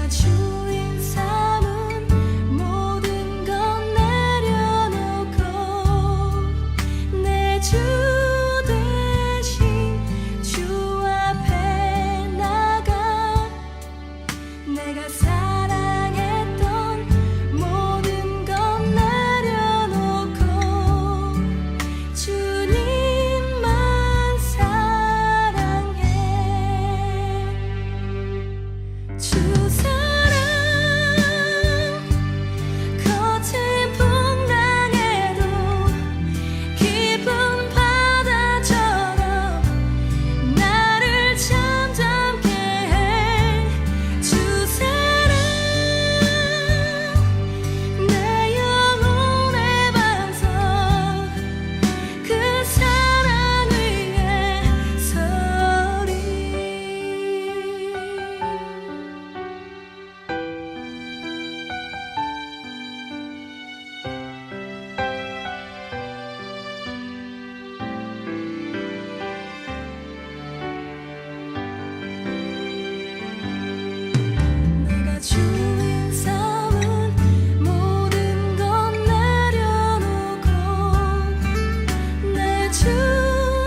주인 삼은 모든 것 내려놓고 내 주 대신 주 앞에 나가 내가 사랑했던 모든 것 내려놓고 주님만 사랑해. 주 사랑 거친 풍랑에도 깊은 바다처럼 나를 잠잠케 해. 주 사랑 내 영혼의 반석 그 사랑 위에 서리. 내가 주인 삼은 모든 것 내려놓고 내 주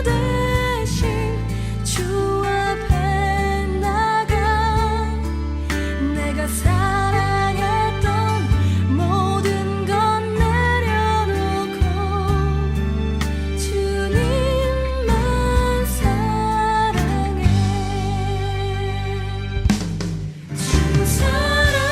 대신 주 앞에 나가 내가 사랑했던 모든 것 내려놓고 주님만 사랑해. 주 사랑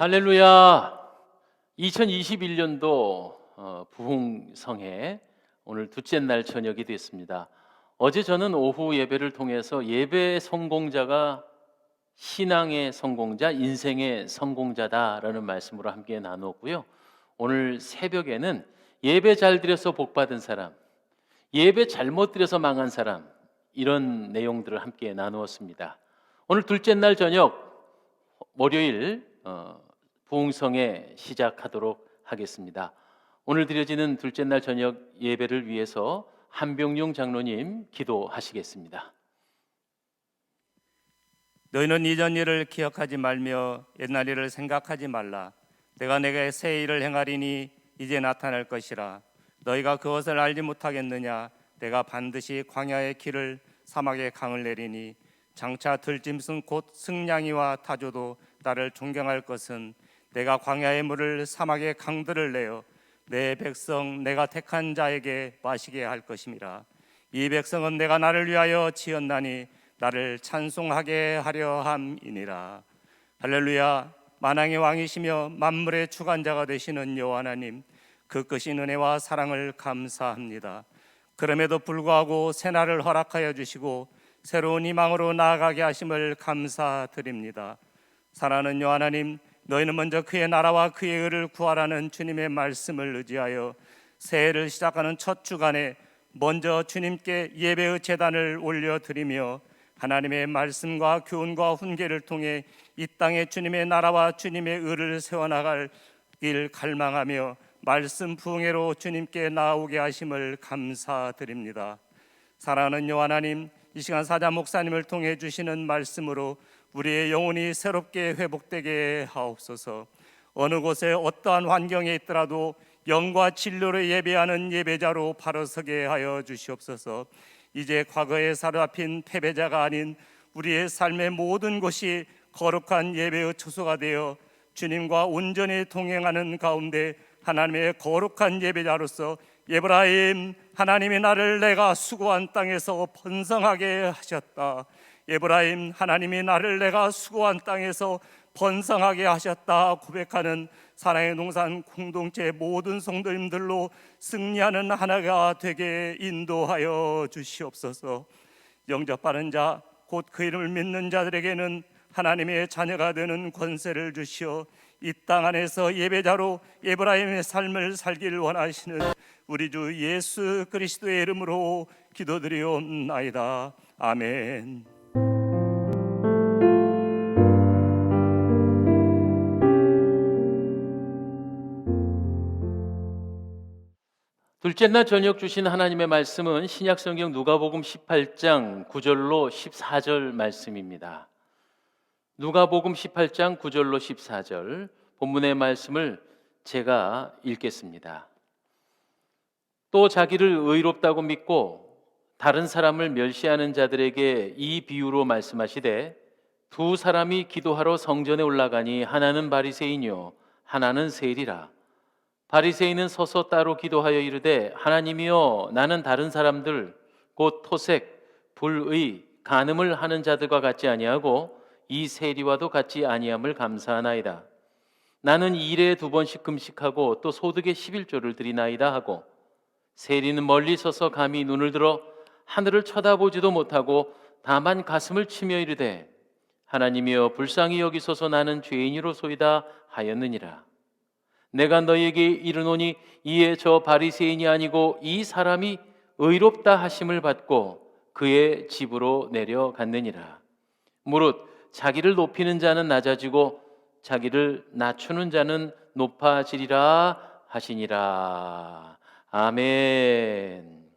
할렐루야. 2021년도 부흥성회 오늘 둘째 날 저녁이 됐습니다. 어제 저는 오후 예배를 통해서 예배의 성공자가 신앙의 성공자, 인생의 성공자다라는 말씀으로 함께 나누었고요. 오늘 새벽에는 예배 잘 드려서 복 받은 사람, 예배 잘못 드려서 망한 사람, 이런 내용들을 함께 나누었습니다. 오늘 둘째 날 저녁 월요일 부흥성회 시작하도록 하겠습니다. 오늘 드려지는 둘째 날 저녁 예배를 위해서 한병용 장로님 기도하시겠습니다. 너희는 이전 일을 기억하지 말며 옛날 일을 생각하지 말라. 내가 내게 새 일을 행하리니 이제 나타날 것이라. 너희가 그것을 알지 못하겠느냐? 내가 반드시 광야의 길을 사막의 강을 내리니 장차 들짐승 곧 승냥이와 타조도 나를 존경할 것은 내가 광야의 물을 사막의 강들을 내어 내 백성 내가 택한 자에게 마시게 할 것임이라. 이 백성은 내가 나를 위하여 지었나니 나를 찬송하게 하려 함이니라. 할렐루야. 만왕의 왕이시며 만물의 주관자가 되시는 여호와 하나님, 그 크신 은혜와 사랑을 감사합니다. 그럼에도 불구하고 새날을 허락하여 주시고 새로운 희망으로 나아가게 하심을 감사드립니다. 사랑하는 여호와 하나님, 너희는 먼저 그의 나라와 그의 의를 구하라는 주님의 말씀을 의지하여 새해를 시작하는 첫 주간에 먼저 주님께 예배의 제단을 올려드리며 하나님의 말씀과 교훈과 훈계를 통해 이 땅에 주님의 나라와 주님의 의를 세워나갈 길 갈망하며 말씀 부흥회로 주님께 나오게 하심을 감사드립니다. 사랑하는 여호와 하나님, 이 시간 사자 목사님을 통해 주시는 말씀으로 우리의 영혼이 새롭게 회복되게 하옵소서. 어느 곳에 어떠한 환경에 있더라도 영과 진료를 예배하는 예배자로 바로 서게 하여 주시옵소서. 이제 과거에 사로잡힌 패배자가 아닌 우리의 삶의 모든 곳이 거룩한 예배의 처소가 되어 주님과 온전히 동행하는 가운데 하나님의 거룩한 예배자로서 에브라임, 하나님이 나를 내가 수고한 땅에서 번성하게 하셨다. 에브라임, 하나님이 나를 내가 수고한 땅에서 번성하게 하셨다 고백하는 사랑의 농산 공동체 모든 성도님들로 승리하는 하나가 되게 인도하여 주시옵소서. 영접하는 자, 곧 그 이름을 믿는 자들에게는 하나님의 자녀가 되는 권세를 주시어 이 땅 안에서 예배자로 에브라임의 삶을 살기를 원하시는 우리 주 예수 그리스도의 이름으로 기도드리옵나이다. 아멘. 둘째 날 저녁 주신 하나님의 말씀은 신약성경 누가복음 18장 9절로 14절 말씀입니다. 누가복음 18장 9절로 14절 본문의 말씀을 제가 읽겠습니다. 또 자기를 의롭다고 믿고 다른 사람을 멸시하는 자들에게 이 비유로 말씀하시되 두 사람이 기도하러 성전에 올라가니 하나는 바리새인이요 하나는 세리라. 바리새인은 서서 따로 기도하여 이르되 하나님이여, 나는 다른 사람들 곧 토색, 불의, 간음을 하는 자들과 같지 아니하고 이 세리와도 같지 아니함을 감사하나이다. 나는 2일에 2번씩 금식하고 또 소득의 11조를 드리나이다 하고, 세리는 멀리 서서 감히 눈을 들어 하늘을 쳐다보지도 못하고 다만 가슴을 치며 이르되 하나님이여, 불쌍히 여기소서, 나는 죄인이로소이다 하였느니라. 내가 너희에게 이르노니 이에 저 바리새인이 아니고 이 사람이 의롭다 하심을 받고 그의 집으로 내려갔느니라. 무릇 자기를 높이는 자는 낮아지고 자기를 낮추는 자는 높아지리라 하시니라. 아멘.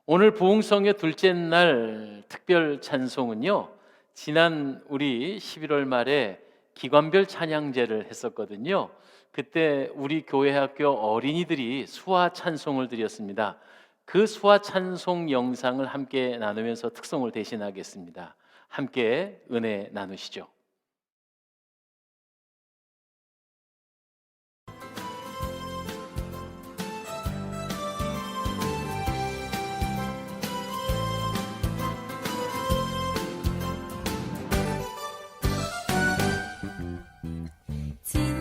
오늘 부흥성의 둘째 날 특별 찬송은요, 지난 우리 11월 말에 기관별 찬양제를 했었거든요. 그때 우리 교회 학교 어린이들이 수화 찬송을 드렸습니다. 그 수화 찬송 영상을 함께 나누면서 특송을 대신하겠습니다. 함께 은혜 나누시죠. 진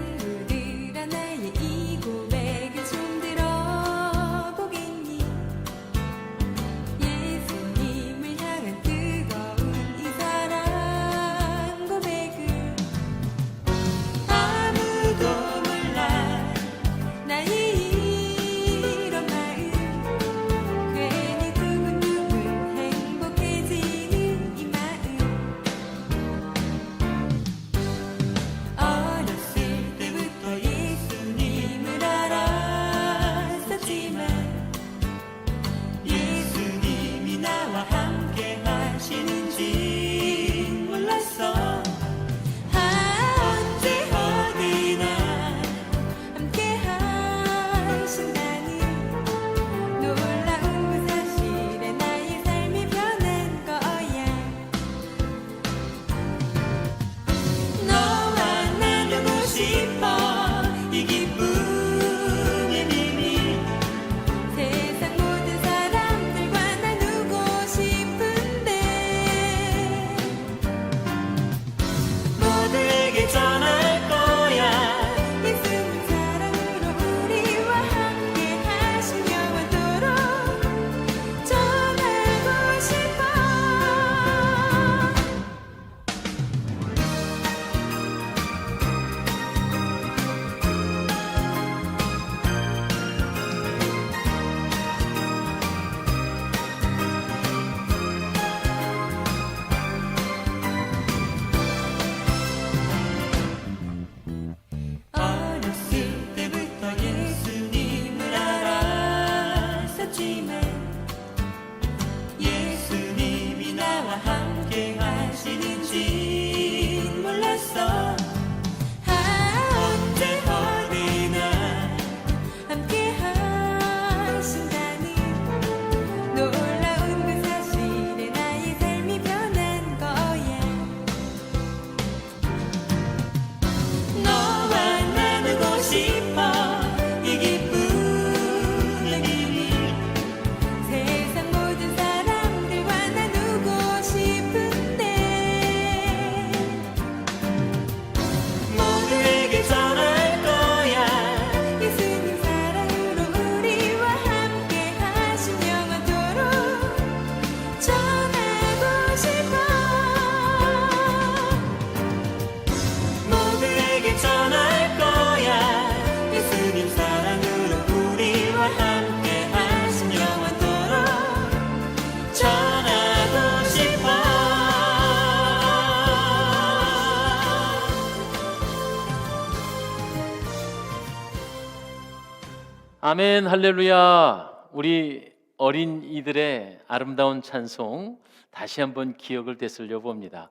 아멘, 할렐루야. 우리 어린이들의 아름다운 찬송 다시 한번 기억을 되살려 봅니다.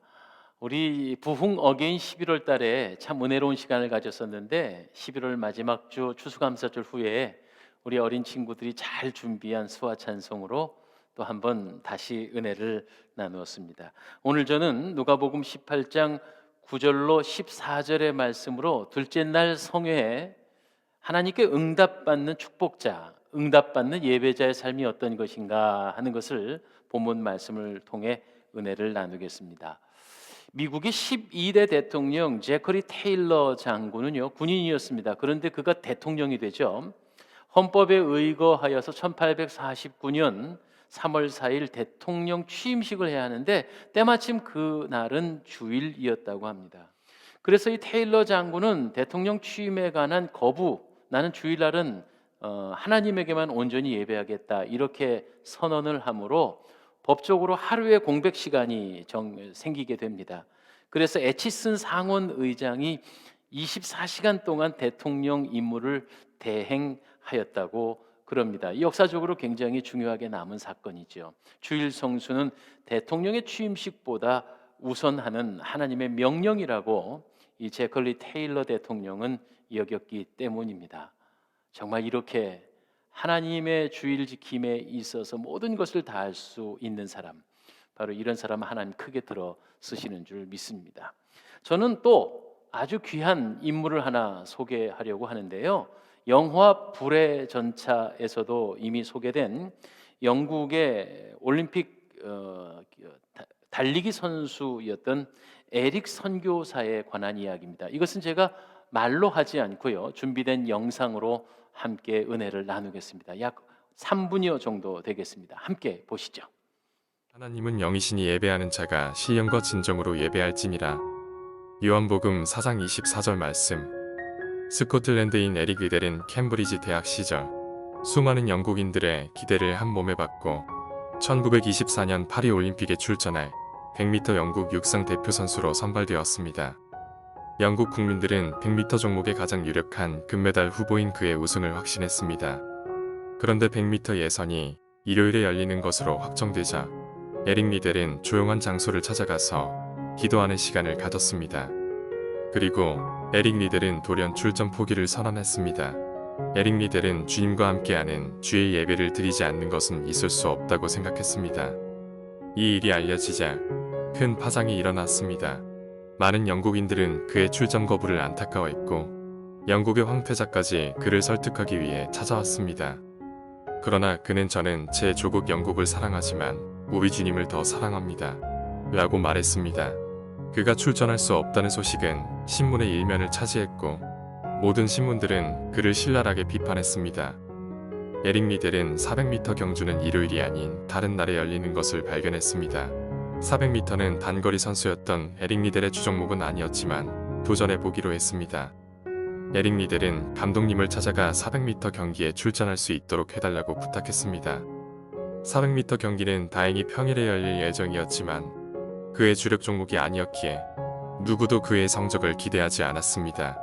우리 부흥 어게인 11월 달에 참 은혜로운 시간을 가졌었는데 11월 마지막 주 추수감사절 후에 우리 어린 친구들이 잘 준비한 수화 찬송으로 또 한번 다시 은혜를 나누었습니다. 오늘 저는 누가복음 18장 9절로 14절의 말씀으로 둘째 날 성회에 하나님께 응답받는 축복자, 응답받는 예배자의 삶이 어떤 것인가 하는 것을 본문 말씀을 통해 은혜를 나누겠습니다. 미국의 12대 대통령 제커리 테일러 장군은요, 군인이었습니다. 그런데 그가 대통령이 되죠. 헌법에 의거하여서 1849년 3월 4일 대통령 취임식을 해야 하는데 때마침 그날은 주일이었다고 합니다. 그래서 이 테일러 장군은 대통령 취임에 관한 거부, 나는 주일날은 하나님에게만 온전히 예배하겠다 이렇게 선언을 하므로 법적으로 하루의 공백 시간이 생기게 됩니다. 그래서 애치슨 상원 의장이 24시간 동안 대통령 임무를 대행하였다고 그럽니다. 역사적으로 굉장히 중요하게 남은 사건이죠. 주일 성수는 대통령의 취임식보다 우선하는 하나님의 명령이라고 이 제컬리 테일러 대통령은 여겼기 때문입니다. 정말 이렇게 하나님의 주일 지킴에 있어서 모든 것을 다할 수 있는 사람, 바로 이런 사람 하나님 크게 들어 쓰시는 줄 믿습니다. 저는 또 아주 귀한 인물을 하나 소개하려고 하는데요. 영화 불의 전차에서도 이미 소개된 영국의 올림픽 달리기 선수였던 에릭 선교사에 관한 이야기입니다. 이것은 제가 말로 하지 않고요, 준비된 영상으로 함께 은혜를 나누겠습니다. 약 3분여 정도 되겠습니다. 함께 보시죠. 하나님은 영이시니 예배하는 자가 신령과 진정으로 예배할지니라. 요한복음 4장 24절 말씀. 스코틀랜드인 에릭 리델은 캠브리지 대학 시절 수많은 영국인들의 기대를 한 몸에 받고 1924년 파리 올림픽에 출전할 100m 영국 육상 대표 선수로 선발되었습니다. 영국 국민들은 100m 종목의 가장 유력한 금메달 후보인 그의 우승을 확신했습니다. 그런데 100m 예선이 일요일에 열리는 것으로 확정되자 에릭 리델은 조용한 장소를 찾아가서 기도하는 시간을 가졌습니다. 그리고 에릭 리델은 돌연 출전 포기를 선언했습니다. 에릭 리델은 주님과 함께하는 주의 예배를 드리지 않는 것은 있을 수 없다고 생각했습니다. 이 일이 알려지자 큰 파장이 일어났습니다. 많은 영국인들은 그의 출전 거부를 안타까워했고 영국의 황태자까지 그를 설득하기 위해 찾아왔습니다. 그러나 그는 저는 제 조국 영국을 사랑하지만 우리 주님을 더 사랑합니다 라고 말했습니다. 그가 출전할 수 없다는 소식은 신문의 일면을 차지했고 모든 신문들은 그를 신랄하게 비판했습니다. 에릭 리델은 400m 경주는 일요일이 아닌 다른 날에 열리는 것을 발견했습니다. 400m는 단거리 선수였던 에릭 리델의 주종목은 아니었지만 도전해보기로 했습니다. 에릭 리델은 감독님을 찾아가 400m 경기에 출전할 수 있도록 해달라고 부탁했습니다. 400m 경기는 다행히 평일에 열릴 예정이었지만 그의 주력 종목이 아니었기에 누구도 그의 성적을 기대하지 않았습니다.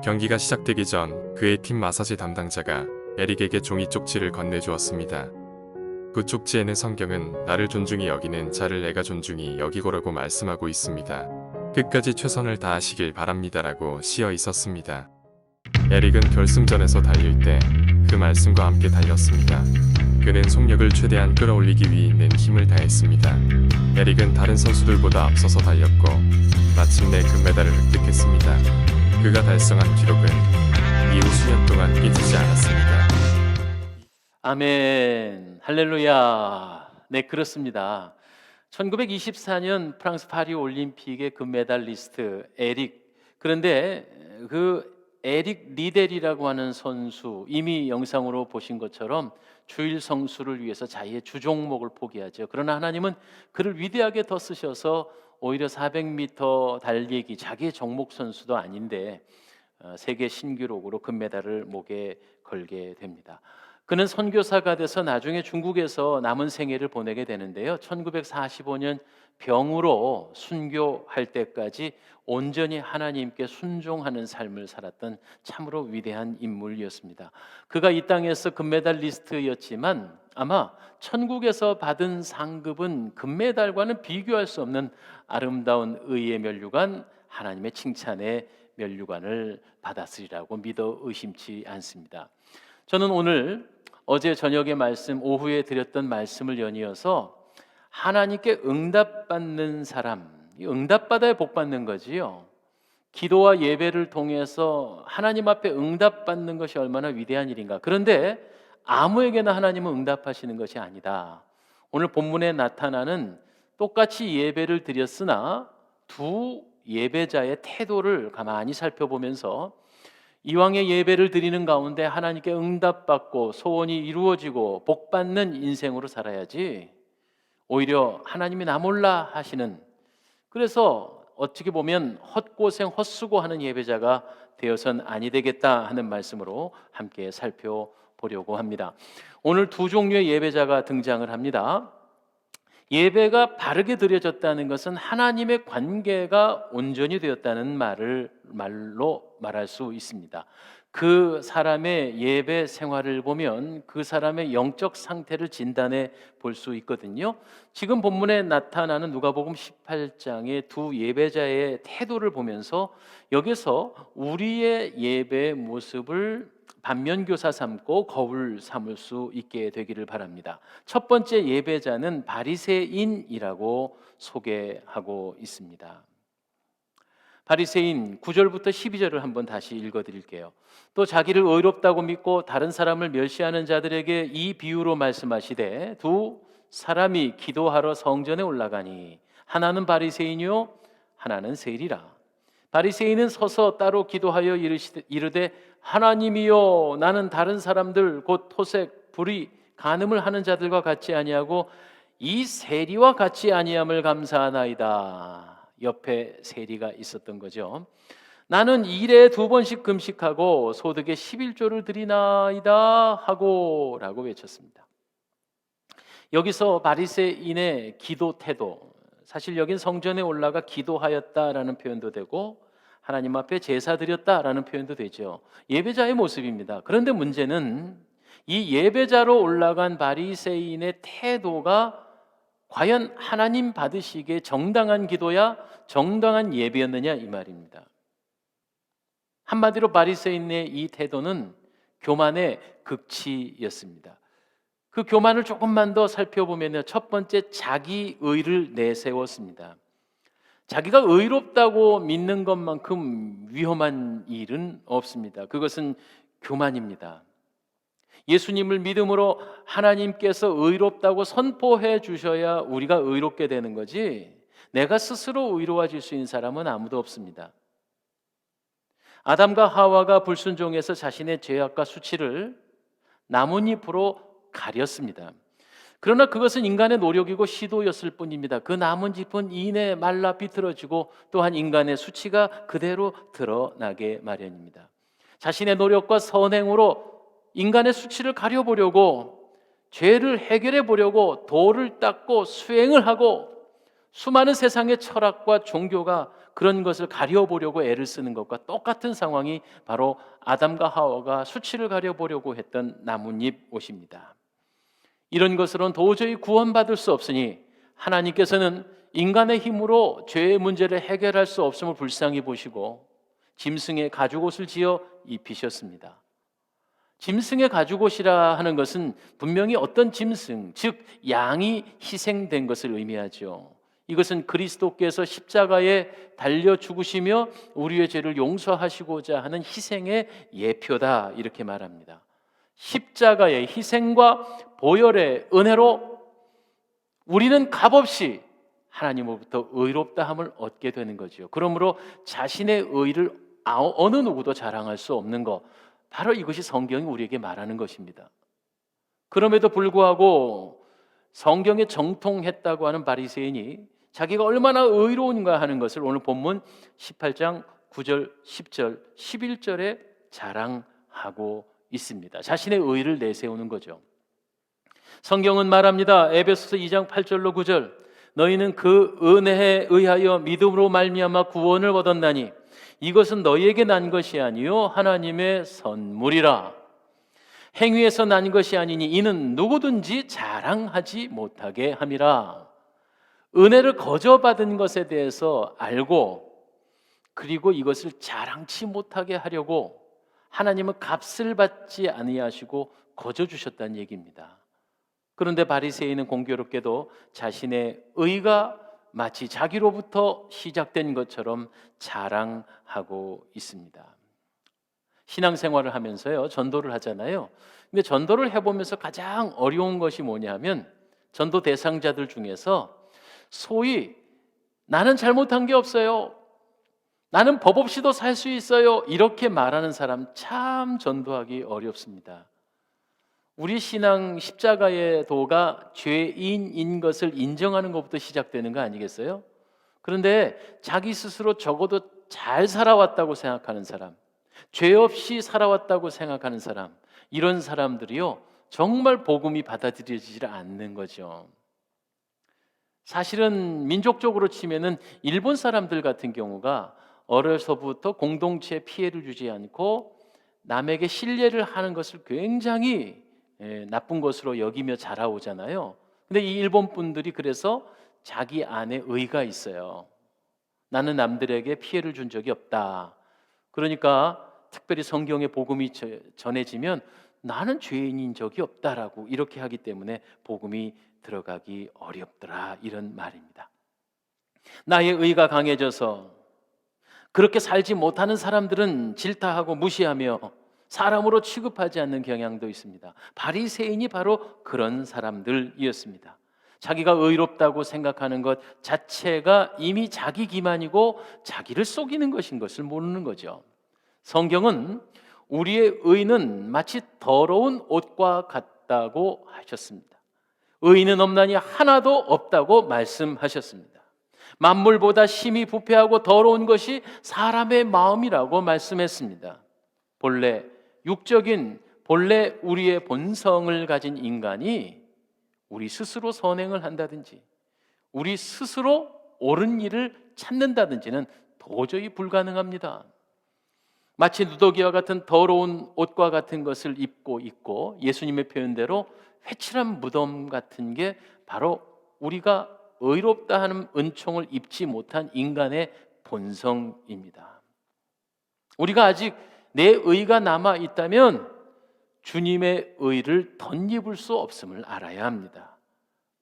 경기가 시작되기 전 그의 팀 마사지 담당자가 에릭에게 종이 쪽지를 건네주었습니다. 그 쪽지에는 성경은 나를 존중히 여기는 자를 내가 존중히 여기고라고 말씀하고 있습니다. 끝까지 최선을 다하시길 바랍니다라고 쓰여 있었습니다. 에릭은 결승전에서 달릴 때 그 말씀과 함께 달렸습니다. 그는 속력을 최대한 끌어올리기 위해 있는 힘을 다했습니다. 에릭은 다른 선수들보다 앞서서 달렸고 마침내 금메달을 획득했습니다. 그가 달성한 기록은 이후 수년 동안 깨지지 않았습니다. 아멘, 할렐루야. 네, 그렇습니다. 1924년 프랑스 파리 올림픽의 금메달리스트 에릭, 그런데 그 에릭 리델이라고 하는 선수, 이미 영상으로 보신 것처럼 주일 성수를 위해서 자기의 주종목을 포기하죠. 그러나 하나님은 그를 위대하게 더 쓰셔서 오히려 400m 달리기, 자기의 종목 선수도 아닌데 세계 신기록으로 금메달을 목에 걸게 됩니다. 그는 선교사가 돼서 나중에 중국에서 남은 생애를 보내게 되는데요. 1945년 병으로 순교할 때까지 온전히 하나님께 순종하는 삶을 살았던 참으로 위대한 인물이었습니다. 그가 이 땅에서 금메달리스트였지만 아마 천국에서 받은 상급은 금메달과는 비교할 수 없는 아름다운 의의 면류관, 하나님의 칭찬의 면류관을 받았으리라고 믿어 의심치 않습니다. 저는 오늘 어제 저녁의 말씀, 오후에 드렸던 말씀을 연이어서 하나님께 응답받는 사람, 응답받아야 복받는 거지요. 기도와 예배를 통해서 하나님 앞에 응답받는 것이 얼마나 위대한 일인가. 그런데 아무에게나 하나님은 응답하시는 것이 아니다. 오늘 본문에 나타나는 똑같이 예배를 드렸으나 두 예배자의 태도를 가만히 살펴보면서 이왕의 예배를 드리는 가운데 하나님께 응답받고 소원이 이루어지고 복받는 인생으로 살아야지, 오히려 하나님이 나 몰라 하시는, 그래서 어떻게 보면 헛고생 헛수고하는 예배자가 되어선 아니 되겠다 하는 말씀으로 함께 살펴보려고 합니다. 오늘 두 종류의 예배자가 등장을 합니다. 예배가 바르게 드려졌다는 것은 하나님의 관계가 온전히 되었다는 말로 말할 수 있습니다. 그 사람의 예배 생활을 보면 그 사람의 영적 상태를 진단해 볼 수 있거든요. 지금 본문에 나타나는 누가복음 18장의 두 예배자의 태도를 보면서 여기서 우리의 예배 모습을 반면교사 삼고 거울 삼을 수 있게 되기를 바랍니다. 첫 번째 예배자는 바리새인이라고 소개하고 있습니다. 바리새인 9절부터 12절을 한번 다시 읽어드릴게요. 또 자기를 의롭다고 믿고 다른 사람을 멸시하는 자들에게 이 비유로 말씀하시되 두 사람이 기도하러 성전에 올라가니 하나는 바리새인이요 하나는 세리라. 바리새인은 서서 따로 기도하여 이르되 하나님이여, 나는 다른 사람들 곧 토색, 불의, 간음을 하는 자들과 같이 아니하고 이 세리와 같이 아니함을 감사하나이다. 옆에 세리가 있었던 거죠. 나는 일에 2번씩 금식하고 소득의 11조를 드리나이다 하고 라고 외쳤습니다. 여기서 바리새인의 기도 태도, 사실 여긴 성전에 올라가 기도하였다라는 표현도 되고 하나님 앞에 제사 드렸다라는 표현도 되죠. 예배자의 모습입니다. 그런데 문제는 이 예배자로 올라간 바리새인의 태도가 과연 하나님 받으시기에 정당한 기도야, 정당한 예배였느냐 이 말입니다. 한마디로 바리새인의 이 태도는 교만의 극치였습니다. 그 교만을 조금만 더 살펴보면 첫 번째, 자기 의를 내세웠습니다. 자기가 의롭다고 믿는 것만큼 위험한 일은 없습니다. 그것은 교만입니다. 예수님을 믿음으로 하나님께서 의롭다고 선포해 주셔야 우리가 의롭게 되는 거지, 내가 스스로 의로워질 수 있는 사람은 아무도 없습니다. 아담과 하와가 불순종해서 자신의 죄악과 수치를 나뭇잎으로 가렸습니다. 그러나 그것은 인간의 노력이고 시도였을 뿐입니다. 그 나뭇잎은 이내 말라 비틀어지고 또한 인간의 수치가 그대로 드러나게 마련입니다. 자신의 노력과 선행으로 인간의 수치를 가려보려고, 죄를 해결해 보려고 도를 닦고 수행을 하고, 수많은 세상의 철학과 종교가 그런 것을 가려보려고 애를 쓰는 것과 똑같은 상황이 바로 아담과 하와가 수치를 가려보려고 했던 나뭇잎 옷입니다. 이런 것으로는 도저히 구원받을 수 없으니 하나님께서는 인간의 힘으로 죄의 문제를 해결할 수 없음을 불쌍히 보시고 짐승의 가죽옷을 지어 입히셨습니다. 짐승의 가죽옷이라 하는 것은 분명히 어떤 짐승, 즉 양이 희생된 것을 의미하죠. 이것은 그리스도께서 십자가에 달려 죽으시며 우리의 죄를 용서하시고자 하는 희생의 예표다, 이렇게 말합니다. 십자가의 희생과 보혈의 은혜로 우리는 값없이 하나님으로부터 의롭다함을 얻게 되는 거죠. 그러므로 자신의 의를 어느 누구도 자랑할 수 없는 것, 바로 이것이 성경이 우리에게 말하는 것입니다. 그럼에도 불구하고 성경에 정통했다고 하는 바리새인이 자기가 얼마나 의로운가 하는 것을 오늘 본문 18장 9절, 10절, 11절에 자랑하고 있습니다. 자신의 의를 내세우는 거죠. 성경은 말합니다. 에베소서 2장 8절로 9절, 너희는 그 은혜에 의하여 믿음으로 말미암아 구원을 얻었나니 이것은 너희에게 난 것이 아니요 하나님의 선물이라. 행위에서 난 것이 아니니 이는 누구든지 자랑하지 못하게 함이라. 은혜를 거저받은 것에 대해서 알고 그리고 이것을 자랑치 못하게 하려고 하나님은 값을 받지 아니하시고 거저 주셨다는 얘기입니다. 그런데 바리새인은 공교롭게도 자신의 의가 마치 자기로부터 시작된 것처럼 자랑하고 있습니다. 신앙생활을 하면서요, 전도를 하잖아요. 근데 전도를 해보면서 가장 어려운 것이 뭐냐면 전도 대상자들 중에서 소위 나는 잘못한 게 없어요, 나는 법 없이도 살 수 있어요, 이렇게 말하는 사람 참 전도하기 어렵습니다. 우리 신앙 십자가의 도가 죄인인 것을 인정하는 것부터 시작되는 거 아니겠어요? 그런데 자기 스스로 적어도 잘 살아왔다고 생각하는 사람, 죄 없이 살아왔다고 생각하는 사람, 이런 사람들이요 정말 복음이 받아들여지지 않는 거죠. 사실은 민족적으로 치면은 일본 사람들 같은 경우가 어려서부터 공동체에 피해를 주지 않고 남에게 신뢰를 하는 것을 굉장히 나쁜 것으로 여기며 자라오잖아요. 근데 이 일본 분들이 그래서 자기 안에 의가 있어요. 나는 남들에게 피해를 준 적이 없다. 그러니까 특별히 성경의 복음이 전해지면 나는 죄인인 적이 없다라고 이렇게 하기 때문에 복음이 들어가기 어렵더라, 이런 말입니다. 나의 의가 강해져서 그렇게 살지 못하는 사람들은 질타하고 무시하며 사람으로 취급하지 않는 경향도 있습니다. 바리새인이 바로 그런 사람들이었습니다. 자기가 의롭다고 생각하는 것 자체가 이미 자기 기만이고 자기를 속이는 것인 것을 모르는 거죠. 성경은 우리의 의는 마치 더러운 옷과 같다고 하셨습니다. 의인은 없나니 하나도 없다고 말씀하셨습니다. 만물보다 심히 부패하고 더러운 것이 사람의 마음이라고 말씀했습니다. 본래 육적인 우리의 본성을 가진 인간이 우리 스스로 선행을 한다든지 우리 스스로 옳은 일을 찾는다든지는 도저히 불가능합니다. 마치 누더기와 같은 더러운 옷과 같은 것을 입고 있고 예수님의 표현대로 회칠한 무덤 같은 게 바로 우리가 의롭다 하는 은총을 입지 못한 인간의 본성입니다. 우리가 아직 내 의가 남아 있다면 주님의 의를 덧입을 수 없음을 알아야 합니다.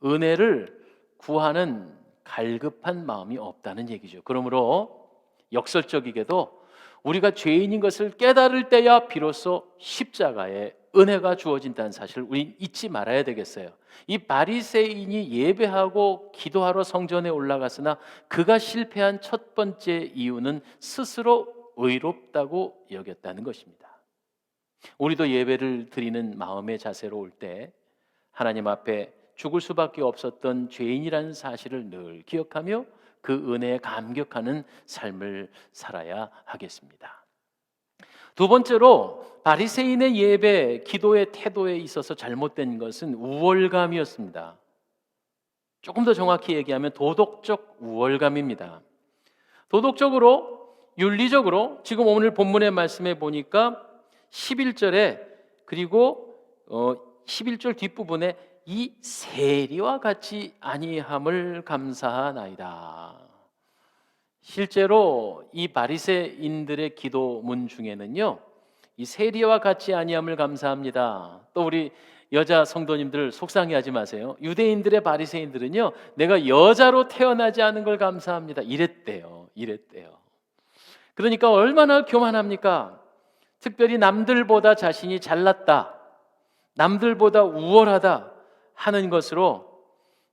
은혜를 구하는 갈급한 마음이 없다는 얘기죠. 그러므로 역설적이게도 우리가 죄인인 것을 깨달을 때야 비로소 십자가의 은혜가 주어진다는 사실을 우리 잊지 말아야 되겠어요. 이 바리새인이 예배하고 기도하러 성전에 올라갔으나 그가 실패한 첫 번째 이유는 스스로 의롭다고 여겼다는 것입니다. 우리도 예배를 드리는 마음의 자세로 올 때 하나님 앞에 죽을 수밖에 없었던 죄인이라는 사실을 늘 기억하며 그 은혜에 감격하는 삶을 살아야 하겠습니다. 두 번째로 바리새인의 예배, 기도의 태도에 있어서 잘못된 것은 우월감이었습니다. 조금 더 정확히 얘기하면 도덕적 우월감입니다. 도덕적으로, 윤리적으로 지금 오늘 본문의 말씀에 보니까 11절에 그리고 11절 뒷부분에 이 세리와 같이 아니함을 감사하나이다. 실제로 이 바리새인들의 기도문 중에는요, 이 세리와 같이 아니함을 감사합니다. 또 우리 여자 성도님들 속상해하지 마세요. 유대인들의 바리새인들은요, 내가 여자로 태어나지 않은 걸 감사합니다. 이랬대요. 그러니까 얼마나 교만합니까? 특별히 남들보다 자신이 잘났다, 남들보다 우월하다 하는 것으로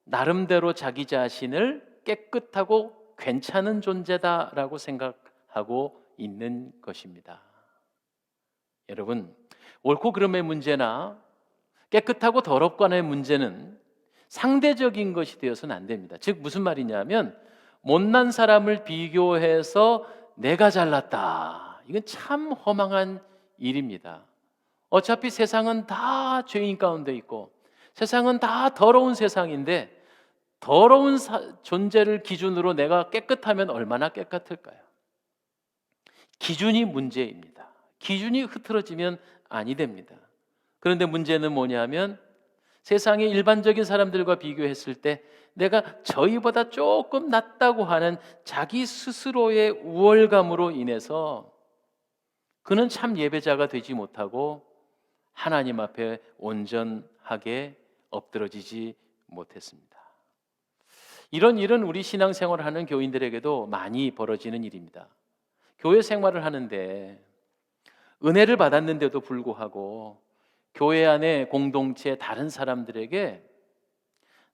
나름대로 자기 자신을 깨끗하고 괜찮은 존재다라고 생각하고 있는 것입니다. 여러분, 옳고 그름의 문제나 깨끗하고 더럽관의 문제는 상대적인 것이 되어서는 안 됩니다. 즉 무슨 말이냐면 못난 사람을 비교해서 내가 잘났다, 이건 참 허망한 일입니다. 어차피 세상은 다 죄인 가운데 있고 세상은 다 더러운 세상인데 더러운 존재를 기준으로 내가 깨끗하면 얼마나 깨끗할까요? 기준이 문제입니다. 기준이 흐트러지면 아니 됩니다. 그런데 문제는 뭐냐면 세상의 일반적인 사람들과 비교했을 때 내가 저희보다 조금 낫다고 하는 자기 스스로의 우월감으로 인해서 그는 참 예배자가 되지 못하고 하나님 앞에 온전하게 엎드러지지 못했습니다. 이런 일은 우리 신앙생활을 하는 교인들에게도 많이 벌어지는 일입니다. 교회 생활을 하는데 은혜를 받았는데도 불구하고 교회 안에 공동체 다른 사람들에게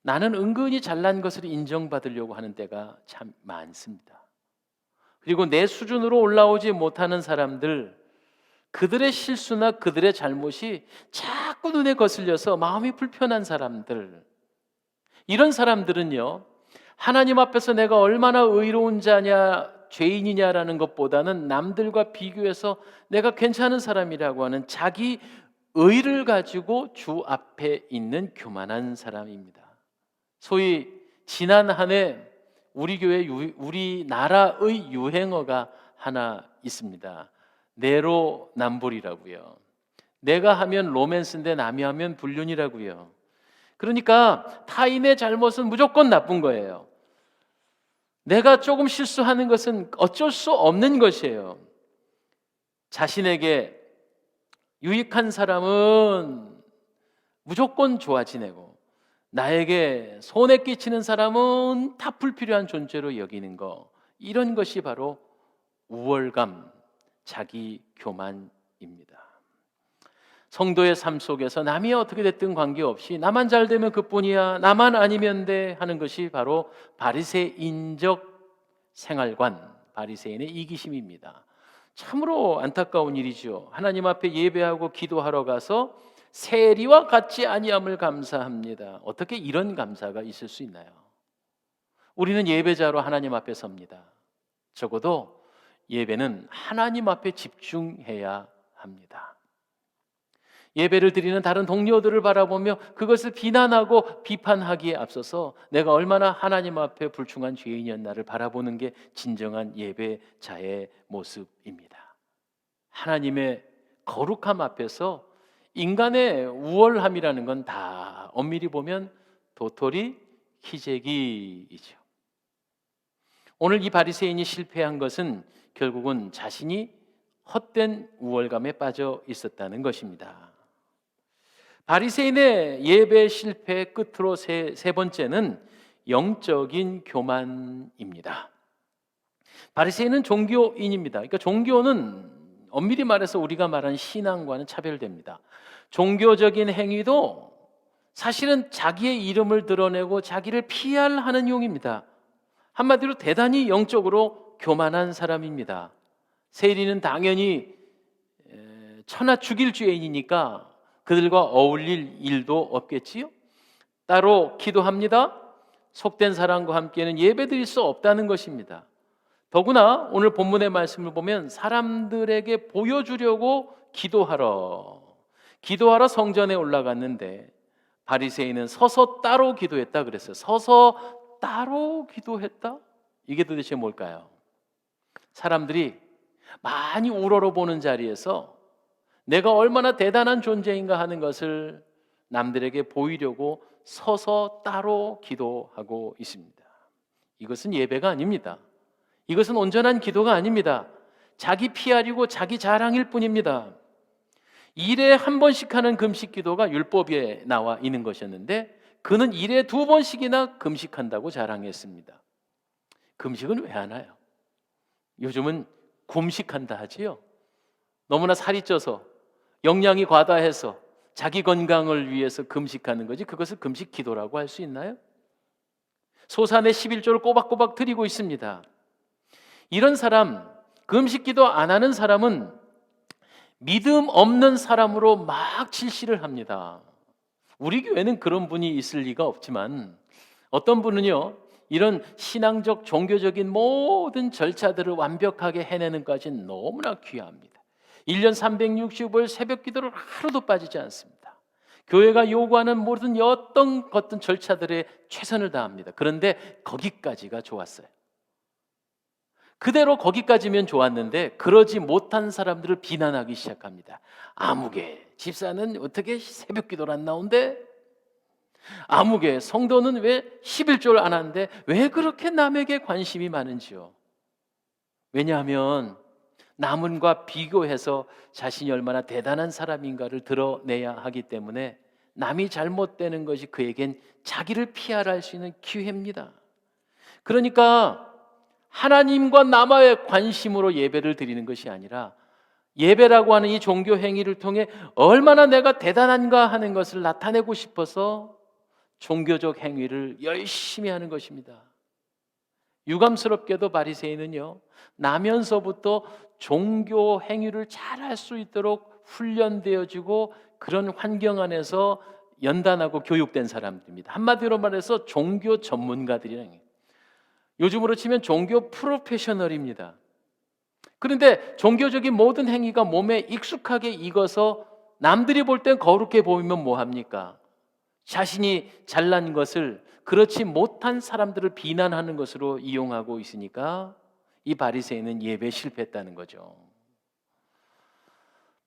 나는 은근히 잘난 것을 인정받으려고 하는 때가 참 많습니다. 그리고 내 수준으로 올라오지 못하는 사람들, 그들의 실수나 그들의 잘못이 자꾸 눈에 거슬려서 마음이 불편한 사람들, 이런 사람들은요, 하나님 앞에서 내가 얼마나 의로운 자냐 죄인이냐라는 것보다는 남들과 비교해서 내가 괜찮은 사람이라고 하는 자기 의를 가지고 주 앞에 있는 교만한 사람입니다. 소위 지난 한 해 우리 교회 우리나라의 유행어가 하나 있습니다. 내로남불이라고요. 내가 하면 로맨스인데 남이 하면 불륜이라고요. 그러니까 타인의 잘못은 무조건 나쁜 거예요. 내가 조금 실수하는 것은 어쩔 수 없는 것이에요. 자신에게 유익한 사람은 무조건 좋아 지내고 나에게 손해 끼치는 사람은 다 불필요한 존재로 여기는 거, 이런 것이 바로 우월감, 자기 교만입니다. 성도의 삶 속에서 남이 어떻게 됐든 관계없이 나만 잘 되면 그뿐이야, 나만 아니면 돼 하는 것이 바로 바리새인적 생활관, 바리새인의 이기심입니다. 참으로 안타까운 일이죠. 하나님 앞에 예배하고 기도하러 가서 세리와 같지 아니함을 감사합니다. 어떻게 이런 감사가 있을 수 있나요? 우리는 예배자로 하나님 앞에 섭니다. 적어도 예배는 하나님 앞에 집중해야 합니다. 예배를 드리는 다른 동료들을 바라보며 그것을 비난하고 비판하기에 앞서서 내가 얼마나 하나님 앞에 불충한 죄인이었나를 바라보는 게 진정한 예배자의 모습입니다. 하나님의 거룩함 앞에서 인간의 우월함이라는 건 다 엄밀히 보면 도토리 키재기이죠. 오늘 이 바리새인이 실패한 것은 결국은 자신이 헛된 우월감에 빠져 있었다는 것입니다. 바리새인의 예배 실패의 끝으로 세 번째는 영적인 교만입니다. 바리새인은 종교인입니다. 그러니까 종교는 엄밀히 말해서 우리가 말하는 신앙과는 차별됩니다. 종교적인 행위도 사실은 자기의 이름을 드러내고 자기를 PR하는 용입니다. 한마디로 대단히 영적으로 교만한 사람입니다. 세리는 당연히 천하 죽일 죄인이니까 그들과 어울릴 일도 없겠지요. 따로 기도합니다. 속된 사람과 함께는 예배드릴 수 없다는 것입니다. 더구나 오늘 본문의 말씀을 보면 사람들에게 보여주려고 기도하러 성전에 올라갔는데 바리새인은 서서 따로 기도했다 그랬어요. 서서 따로 기도했다? 이게 도대체 뭘까요? 사람들이 많이 우러러보는 자리에서 내가 얼마나 대단한 존재인가 하는 것을 남들에게 보이려고 서서 따로 기도하고 있습니다. 이것은 예배가 아닙니다. 이것은 온전한 기도가 아닙니다. 자기 PR이고 자기 자랑일 뿐입니다. 일에 한 번씩 하는 금식 기도가 율법에 나와 있는 것이었는데 그는 일에 2번씩이나 금식한다고 자랑했습니다. 금식은 왜 하나요? 요즘은 굼식한다 하지요. 너무나 살이 쪄서 영양이 과다해서 자기 건강을 위해서 금식하는 거지 그것을 금식 기도라고 할 수 있나요? 소산의 11조를 꼬박꼬박 드리고 있습니다. 이런 사람, 금식 기도 안 하는 사람은 믿음 없는 사람으로 막 질시를 합니다. 우리 교회는 그런 분이 있을 리가 없지만 어떤 분은요, 이런 신앙적 종교적인 모든 절차들을 완벽하게 해내는 것이 너무나 귀합니다. 1년 365일 새벽 기도를 하루도 빠지지 않습니다. 교회가 요구하는 모든 어떤 절차들에 최선을 다합니다. 그런데 거기까지가 좋았어요. 그대로 거기까지면 좋았는데 그러지 못한 사람들을 비난하기 시작합니다. 아무개 집사는 어떻게 새벽 기도를 안 나온대? 아무개 성도는 왜 11조를 안 하는데 왜 그렇게 남에게 관심이 많은지요? 왜냐하면 남과 비교해서 자신이 얼마나 대단한 사람인가를 드러내야 하기 때문에 남이 잘못되는 것이 그에겐 자기를 피하라 할 수 있는 기회입니다. 그러니까 하나님과 남의 관심으로 예배를 드리는 것이 아니라 예배라고 하는 이 종교 행위를 통해 얼마나 내가 대단한가 하는 것을 나타내고 싶어서 종교적 행위를 열심히 하는 것입니다. 유감스럽게도 바리새인은요, 나면서부터 종교 행위를 잘할 수 있도록 훈련되어지고 그런 환경 안에서 연단하고 교육된 사람들입니다. 한마디로 말해서 종교 전문가들이라는 거예요. 요즘으로 치면 종교 프로페셔널입니다. 그런데 종교적인 모든 행위가 몸에 익숙하게 익어서 남들이 볼 땐 거룩해 보이면 뭐합니까? 자신이 잘난 것을 그렇지 못한 사람들을 비난하는 것으로 이용하고 있으니까 이 바리새인은 예배에 실패했다는 거죠.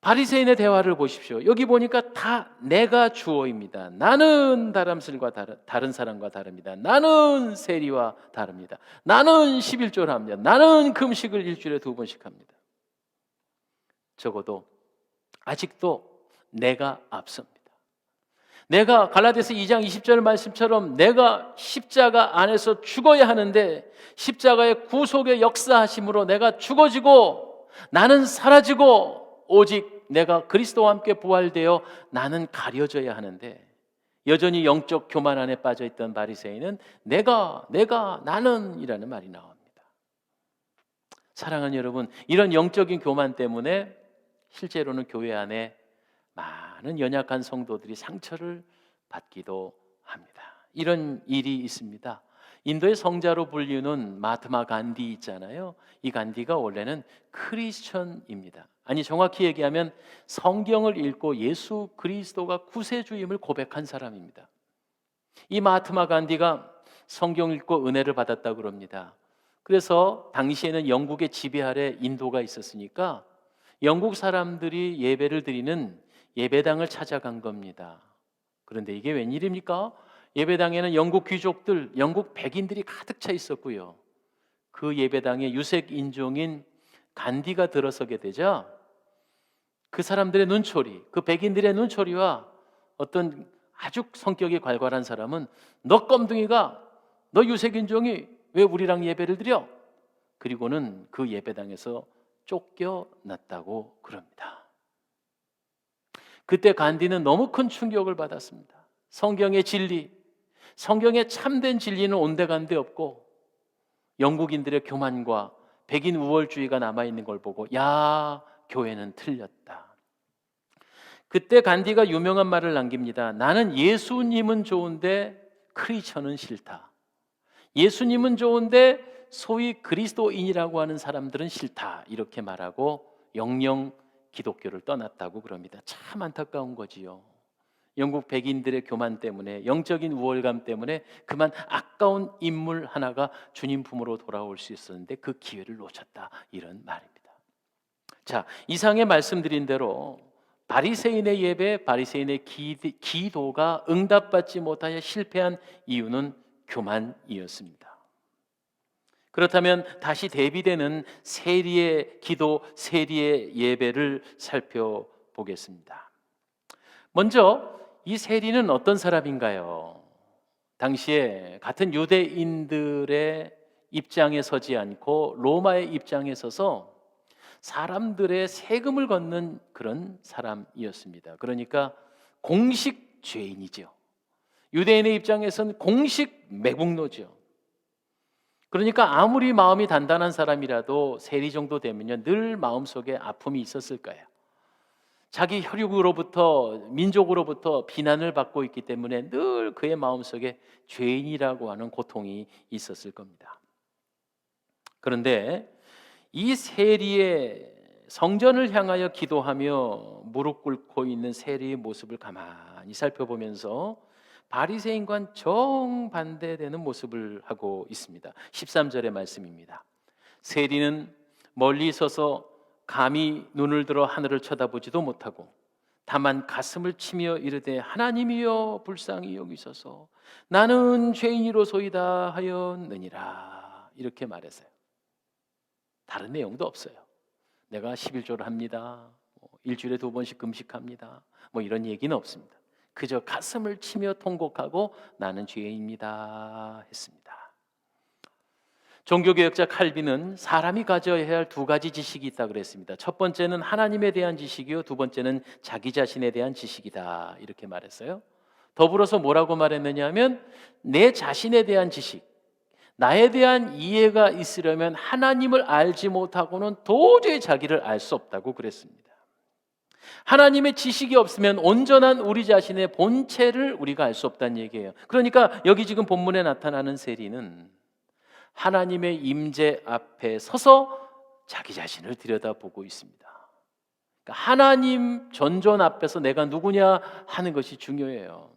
바리새인의 대화를 보십시오. 여기 보니까 다 내가 주어입니다. 나는 다른 사람과 다릅니다. 나는 세리와 다릅니다. 나는 11조를 합니다. 나는 금식을 일주일에 2번씩 합니다. 적어도 아직도 내가 앞섭니다. 내가 갈라디아서 2장 20절 말씀처럼 내가 십자가 안에서 죽어야 하는데 십자가의 구속의 역사하심으로 내가 죽어지고 나는 사라지고 오직 내가 그리스도와 함께 부활되어 나는 가려져야 하는데 여전히 영적 교만 안에 빠져있던 바리새인은 나는 이라는 말이 나옵니다. 사랑하는 여러분, 이런 영적인 교만 때문에 실제로는 교회 안에 많은 연약한 성도들이 상처를 받기도 합니다. 이런 일이 있습니다. 인도의 성자로 불리는 마하트마 간디 있잖아요. 이 간디가 원래는 크리스천입니다. 아니 정확히 얘기하면 성경을 읽고 예수 그리스도가 구세주임을 고백한 사람입니다. 이 마하트마 간디가 성경 읽고 은혜를 받았다고 그럽니다. 그래서 당시에는 영국의 지배 아래 인도가 있었으니까 영국 사람들이 예배를 드리는 예배당을 찾아간 겁니다. 그런데 이게 웬일입니까? 예배당에는 영국 귀족들, 영국 백인들이 가득 차 있었고요. 그 예배당에 유색 인종인 간디가 들어서게 되자 그 사람들의 눈초리, 그 백인들의 눈초리와 어떤 아주 성격이 괄괄한 사람은 너 껌둥이가, 너 유색 인종이 왜 우리랑 예배를 드려? 그리고는 그 예배당에서 쫓겨났다고 그럽니다. 그때 간디는 너무 큰 충격을 받았습니다. 성경의 진리, 성경의 참된 진리는 온데간데 없고 영국인들의 교만과 백인 우월주의가 남아있는 걸 보고 야, 교회는 틀렸다. 그때 간디가 유명한 말을 남깁니다. 나는 예수님은 좋은데 크리스천은 싫다. 예수님은 좋은데 소위 그리스도인이라고 하는 사람들은 싫다. 이렇게 말하고 영영 기독교를 떠났다고 그럽니다. 참 안타까운 거지요. 영국 백인들의 교만 때문에, 영적인 우월감 때문에 그만 아까운 인물 하나가 주님 품으로 돌아올 수 있었는데 그 기회를 놓쳤다, 이런 말입니다. 자, 이상에 말씀드린 대로 바리새인의 예배, 바리새인의 기도가 응답받지 못하여 실패한 이유는 교만이었습니다. 그렇다면 다시 대비되는 세리의 기도, 세리의 예배를 살펴보겠습니다. 먼저 이 세리는 어떤 사람인가요? 당시에 같은 유대인들의 입장에 서지 않고 로마의 입장에 서서 사람들의 세금을 걷는 그런 사람이었습니다. 그러니까 공식 죄인이죠. 유대인의 입장에서는 공식 매국노죠. 그러니까 아무리 마음이 단단한 사람이라도 세리 정도 되면요, 늘 마음속에 아픔이 있었을 거예요. 자기 혈육으로부터, 민족으로부터 비난을 받고 있기 때문에 늘 그의 마음속에 죄인이라고 하는 고통이 있었을 겁니다. 그런데 이 세리의 성전을 향하여 기도하며 무릎 꿇고 있는 세리의 모습을 가만히 살펴보면서 바리새인과는 정반대되는 모습을 하고 있습니다. 13절의 말씀입니다. 세리는 멀리 서서 감히 눈을 들어 하늘을 쳐다보지도 못하고 다만 가슴을 치며 이르되 하나님이여 불쌍히 여기소서 나는 죄인이로소이다 하였느니라. 이렇게 말했어요. 다른 내용도 없어요. 내가 11조를 합니다. 일주일에 2번씩 금식합니다. 이런 얘기는 없습니다. 그저 가슴을 치며 통곡하고 나는 죄인입니다 했습니다. 종교개혁자 칼빈은 사람이 가져야 할 2가지 지식이 있다 그랬습니다. 첫 번째는 하나님에 대한 지식이요, 두 번째는 자기 자신에 대한 지식이다 이렇게 말했어요. 더불어서 뭐라고 말했느냐 하면 내 자신에 대한 지식, 나에 대한 이해가 있으려면 하나님을 알지 못하고는 도저히 자기를 알 수 없다고 그랬습니다. 하나님의 지식이 없으면 온전한 우리 자신의 본체를 우리가 알 수 없다는 얘기예요. 그러니까 여기 지금 본문에 나타나는 세리는 하나님의 임재 앞에 서서 자기 자신을 들여다보고 있습니다. 그러니까 하나님 전전 앞에서 내가 누구냐 하는 것이 중요해요.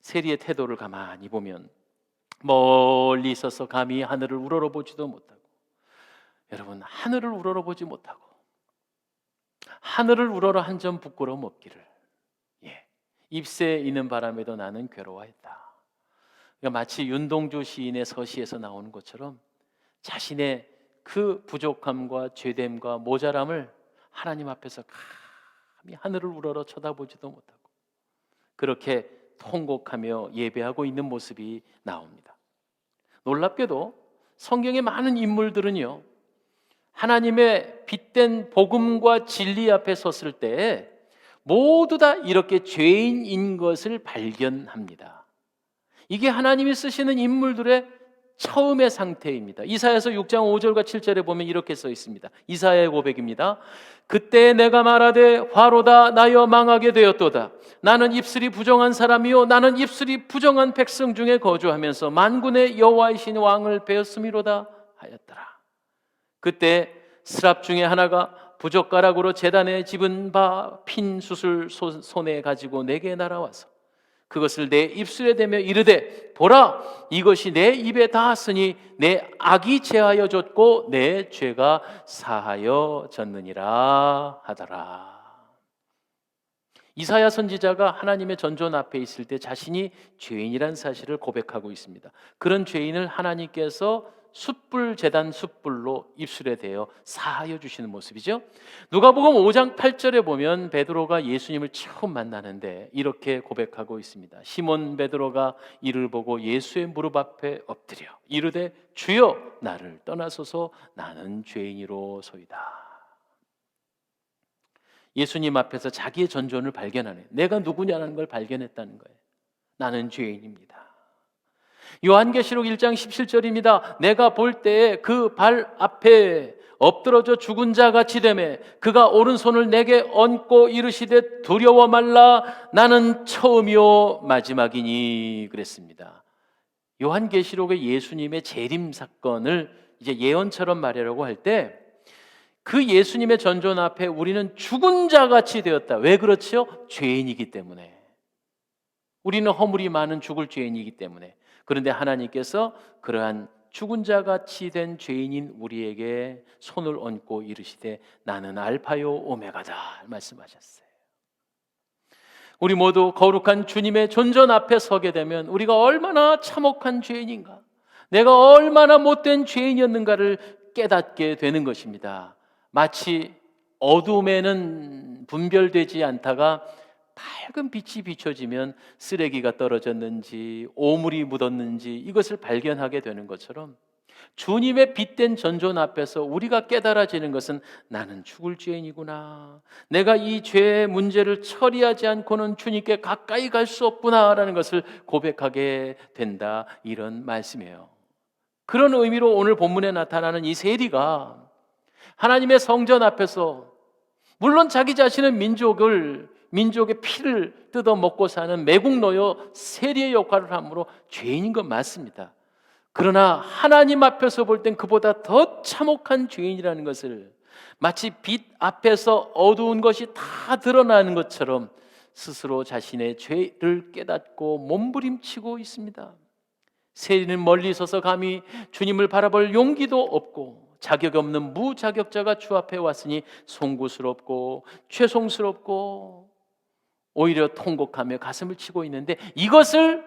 세리의 태도를 가만히 보면 멀리 있어서 감히 하늘을 우러러보지도 못하고, 여러분 하늘을 우러러보지 못하고 하늘을 우러러 한 점 부끄러움 없기를, 입새에 있는 바람에도 나는 괴로워했다. 그러니까 마치 윤동주 시인의 서시에서 나오는 것처럼 자신의 그 부족함과 죄됨과 모자람을 하나님 앞에서 감히 하늘을 우러러 쳐다보지도 못하고 그렇게 통곡하며 예배하고 있는 모습이 나옵니다. 놀랍게도 성경의 많은 인물들은요, 하나님의 빛된 복음과 진리 앞에 섰을 때 모두 다 이렇게 죄인인 것을 발견합니다. 이게 하나님이 쓰시는 인물들의 처음의 상태입니다. 이사야서 6장 5절과 7절에 보면 이렇게 써 있습니다. 이사야의 고백입니다. 그때 내가 말하되 화로다 나여 망하게 되었도다. 나는 입술이 부정한 사람이요 나는 입술이 부정한 백성 중에 거주하면서 만군의 여호와이신 왕을 배웠음이로다 하였더라. 그때 스랍 중에 하나가 부젓가락으로 제단에 집은 바 핀 숯을 손에 가지고 내게 날아와서 그것을 내 입술에 대며 이르되 보라 이것이 내 입에 닿았으니 내 악이 제하여 졌고 내 죄가 사하여 졌느니라 하더라. 이사야 선지자가 하나님의 전전 앞에 있을 때 자신이 죄인이란 사실을 고백하고 있습니다. 그런 죄인을 하나님께서 숯불 제단 숯불로 입술에 대어 사하여 주시는 모습이죠. 누가복음 5장 8절에 보면 베드로가 예수님을 처음 만나는데 이렇게 고백하고 있습니다. 시몬 베드로가 이를 보고 예수의 무릎 앞에 엎드려 이르되 주여 나를 떠나소서 나는 죄인이로소이다. 예수님 앞에서 자기의 전존을 발견하네. 내가 누구냐는 걸 발견했다는 거예요. 나는 죄인입니다. 요한계시록 1장 17절입니다. 내가 볼 때에 그 발 앞에 엎드러져 죽은 자 같이 되매 그가 오른손을 내게 얹고 이르시되 두려워 말라 나는 처음이요 마지막이니 그랬습니다. 요한계시록의 예수님의 재림 사건을 이제 예언처럼 말하려고 할 때 그 예수님의 전존 앞에 우리는 죽은 자 같이 되었다. 왜 그렇지요? 죄인이기 때문에. 우리는 허물이 많은 죽을 죄인이기 때문에. 그런데 하나님께서 그러한 죽은 자 같이 된 죄인인 우리에게 손을 얹고 이르시되 나는 알파요 오메가다 말씀하셨어요. 우리 모두 거룩한 주님의 존전 앞에 서게 되면 우리가 얼마나 참혹한 죄인인가, 내가 얼마나 못된 죄인이었는가를 깨닫게 되는 것입니다. 마치 어둠에는 분별되지 않다가 밝은 빛이 비춰지면 쓰레기가 떨어졌는지 오물이 묻었는지 이것을 발견하게 되는 것처럼 주님의 빛된 전존 앞에서 우리가 깨달아지는 것은 나는 죽을 죄인이구나, 내가 이 죄의 문제를 처리하지 않고는 주님께 가까이 갈 수 없구나라는 것을 고백하게 된다, 이런 말씀이에요. 그런 의미로 오늘 본문에 나타나는 이 세리가 하나님의 성전 앞에서 물론 자기 자신은 민족의 피를 뜯어 먹고 사는 매국노요 세리의 역할을 함으로 죄인인 건 맞습니다. 그러나 하나님 앞에서 볼 땐 그보다 더 참혹한 죄인이라는 것을 마치 빛 앞에서 어두운 것이 다 드러나는 것처럼 스스로 자신의 죄를 깨닫고 몸부림치고 있습니다. 세리는 멀리 서서 감히 주님을 바라볼 용기도 없고 자격 없는 무자격자가 주 앞에 왔으니 송구스럽고 죄송스럽고 오히려 통곡하며 가슴을 치고 있는데, 이것을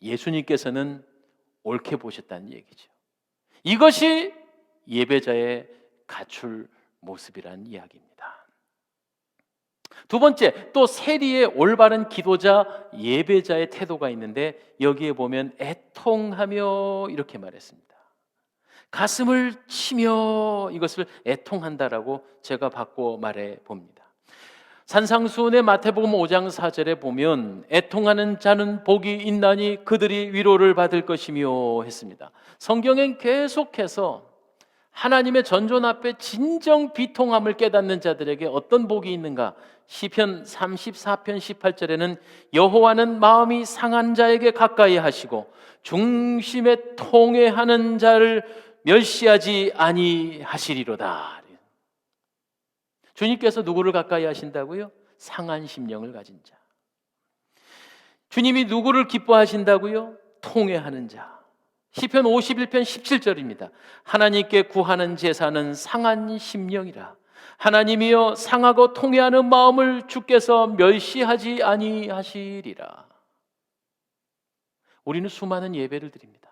예수님께서는 옳게 보셨다는 얘기죠. 이것이 예배자의 갖출 모습이라는 이야기입니다. 두 번째, 또 세리의 올바른 기도자 예배자의 태도가 있는데, 여기에 보면 애통하며 이렇게 말했습니다. 가슴을 치며, 이것을 애통한다라고 제가 바꿔 말해 봅니다. 산상수훈의 마태복음 5장 4절에 보면 애통하는 자는 복이 있나니 그들이 위로를 받을 것이며 했습니다. 성경엔 계속해서 하나님의 전존 앞에 진정 비통함을 깨닫는 자들에게 어떤 복이 있는가? 시편 34편 18절에는 여호와는 마음이 상한 자에게 가까이 하시고 중심에 통회하는 자를 멸시하지 아니하시리로다. 주님께서 누구를 가까이 하신다고요? 상한 심령을 가진 자. 주님이 누구를 기뻐하신다고요? 통회하는 자. 시편 51편 17절입니다. 하나님께 구하는 제사는 상한 심령이라. 하나님이여 상하고 통회하는 마음을 주께서 멸시하지 아니하시리라. 우리는 수많은 예배를 드립니다.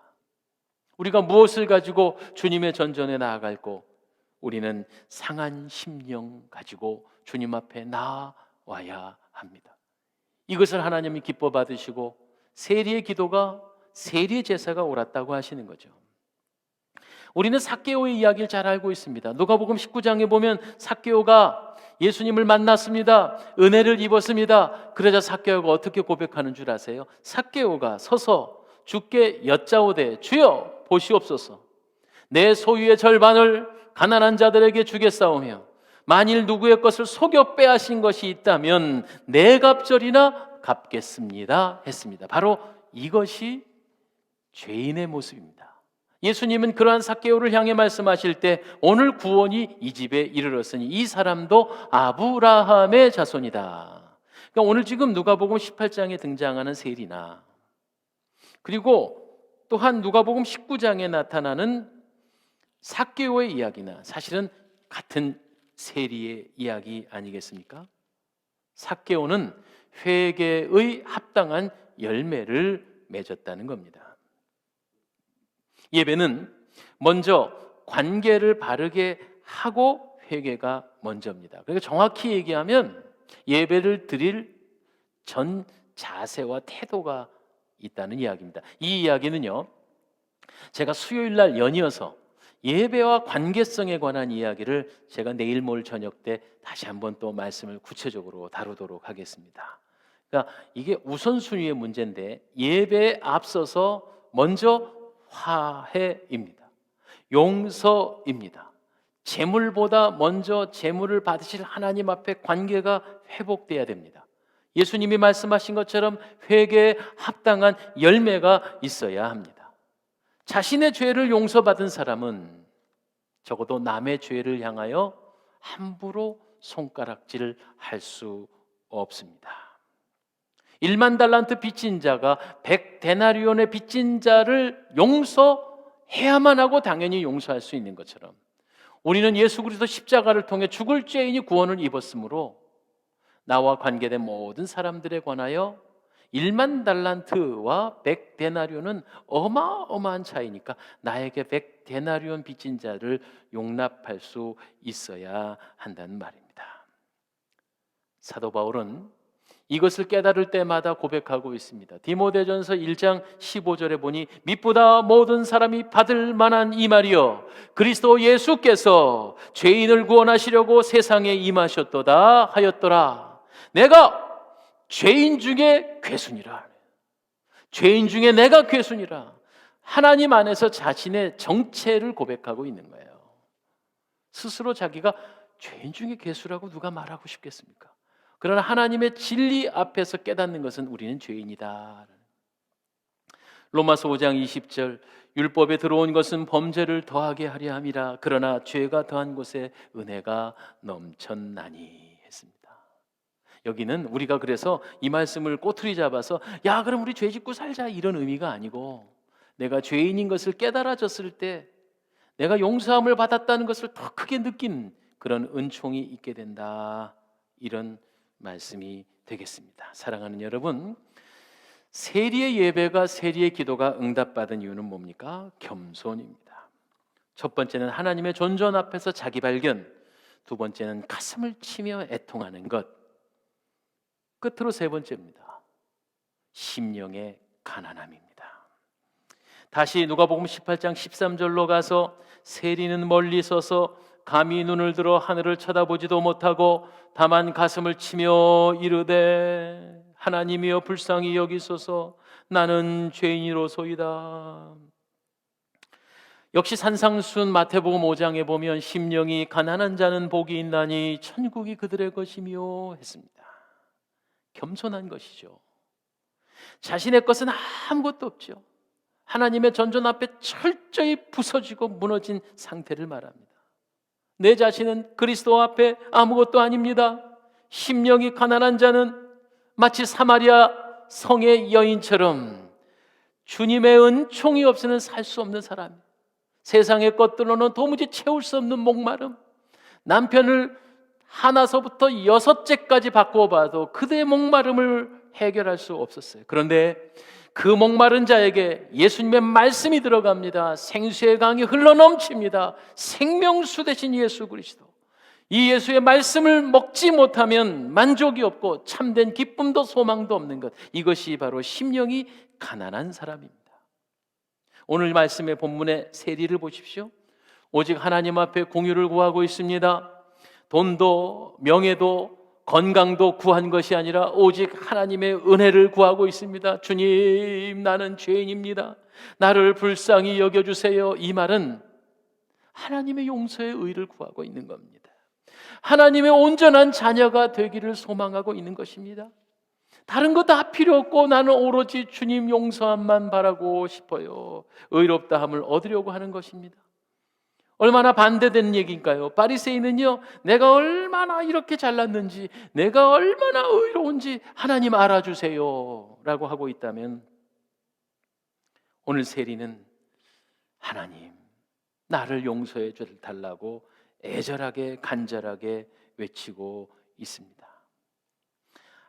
우리가 무엇을 가지고 주님의 전전에 나아갈고, 우리는 상한 심령 가지고 주님 앞에 나와야 합니다. 이것을 하나님이 기뻐 받으시고 세리의 기도가, 세리의 제사가 옳았다고 하시는 거죠. 우리는 삭개오의 이야기를 잘 알고 있습니다. 누가복음 19장에 보면 삭개오가 예수님을 만났습니다. 은혜를 입었습니다. 그러자 삭개오가 어떻게 고백하는 줄 아세요? 삭개오가 서서 주께 여짜오되 주여 보시옵소서, 내 소유의 절반을 가난한 자들에게 주겠사오며 만일 누구의 것을 속여 빼앗은 것이 있다면 네 갑절이나 갚겠습니다 했습니다. 바로 이것이 죄인의 모습입니다. 예수님은 그러한 삭개오를 향해 말씀하실 때 오늘 구원이 이 집에 이르렀으니 이 사람도 아브라함의 자손이다. 그러니까 오늘 지금 누가복음 18장에 등장하는 세리나, 그리고 또한 누가복음 19장에 나타나는 삭개오의 이야기나 사실은 같은 세리의 이야기 아니겠습니까? 삭개오는 회개의 합당한 열매를 맺었다는 겁니다. 예배는 먼저 관계를 바르게 하고 회개가 먼저입니다. 그러니까 정확히 얘기하면 예배를 드릴 전 자세와 태도가 있다는 이야기입니다. 이 이야기는요, 제가 수요일 날 연이어서 예배와 관계성에 관한 이야기를 제가 내일 모레 저녁 때 다시 한번 또 말씀을 구체적으로 다루도록 하겠습니다. 그러니까 이게 우선순위의 문제인데, 예배에 앞서서 먼저 화해입니다. 용서입니다. 재물보다 먼저 재물을 받으실 하나님 앞에 관계가 회복돼야 됩니다. 예수님이 말씀하신 것처럼 회개에 합당한 열매가 있어야 합니다. 자신의 죄를 용서받은 사람은 적어도 남의 죄를 향하여 함부로 손가락질을 할 수 없습니다. 1만 달란트 빚진 자가 100데나리온의 빚진 자를 용서해야만 하고 당연히 용서할 수 있는 것처럼, 우리는 예수 그리스도 십자가를 통해 죽을 죄인이 구원을 입었으므로 나와 관계된 모든 사람들에 관하여 1만 달란트와 100데나리온은 어마어마한 차이니까 나에게 100데나리온 빚진 자를 용납할 수 있어야 한다는 말입니다. 사도 바울은 이것을 깨달을 때마다 고백하고 있습니다. 디모데전서 1장 15절에 보니 믿보다 모든 사람이 받을 만한 이 말이여, 그리스도 예수께서 죄인을 구원하시려고 세상에 임하셨도다 하였더라. 내가 죄인 중에 괴순이라. 죄인 중에 내가 괴순이라. 하나님 안에서 자신의 정체를 고백하고 있는 거예요. 스스로 자기가 죄인 중에 괴수라고 누가 말하고 싶겠습니까? 그러나 하나님의 진리 앞에서 깨닫는 것은 우리는 죄인이다. 로마서 5장 20절 율법에 들어온 것은 범죄를 더하게 하려 함이라 그러나 죄가 더한 곳에 은혜가 넘쳤나니 했습니다. 여기는 우리가 그래서 이 말씀을 꼬투리 잡아서 야 그럼 우리 죄 짓고 살자 이런 의미가 아니고 내가 죄인인 것을 깨달아졌을 때 내가 용서함을 받았다는 것을 더 크게 느낀 그런 은총이 있게 된다, 이런 말씀이 되겠습니다. 사랑하는 여러분, 세리의 예배가 세리의 기도가 응답받은 이유는 뭡니까? 겸손입니다. 첫 번째는 하나님의 존전 앞에서 자기 발견, 두 번째는 가슴을 치며 애통하는 것, 끝으로 세 번째입니다. 심령의 가난함입니다. 다시 누가복음 18장 13절로 가서 세리는 멀리 서서 감히 눈을 들어 하늘을 쳐다보지도 못하고 다만 가슴을 치며 이르되 하나님이여 불쌍히 여기소서 나는 죄인이로소이다. 역시 산상순 마태복음 5장에 보면 심령이 가난한 자는 복이 있나니 천국이 그들의 것이며 했습니다. 겸손한 것이죠. 자신의 것은 아무것도 없죠. 하나님의 전전 앞에 철저히 부서지고 무너진 상태를 말합니다. 내 자신은 그리스도 앞에 아무것도 아닙니다. 심령이 가난한 자는 마치 사마리아 성의 여인처럼 주님의 은총이 없이는 살 수 없는 사람, 세상의 것들로는 도무지 채울 수 없는 목마름, 남편을 하나서부터 6째까지 바꿔봐도 그대의 목마름을 해결할 수 없었어요. 그런데 그 목마른 자에게 예수님의 말씀이 들어갑니다. 생수의 강이 흘러넘칩니다. 생명수 되신 예수 그리스도, 이 예수의 말씀을 먹지 못하면 만족이 없고 참된 기쁨도 소망도 없는 것, 이것이 바로 심령이 가난한 사람입니다. 오늘 말씀의 본문의 세리를 보십시오. 오직 하나님 앞에 공유를 구하고 있습니다. 돈도 명예도 건강도 구한 것이 아니라 오직 하나님의 은혜를 구하고 있습니다. 주님, 나는 죄인입니다. 나를 불쌍히 여겨주세요. 이 말은 하나님의 용서의 의를 구하고 있는 겁니다. 하나님의 온전한 자녀가 되기를 소망하고 있는 것입니다. 다른 거 다 필요 없고 나는 오로지 주님 용서함만 바라고 싶어요. 의롭다함을 얻으려고 하는 것입니다. 얼마나 반대되는 얘기인가요? 바리새인은요, 내가 얼마나 이렇게 잘났는지, 내가 얼마나 의로운지 하나님 알아주세요 라고 하고 있다면, 오늘 세리는 하나님, 나를 용서해 달라고 애절하게 간절하게 외치고 있습니다.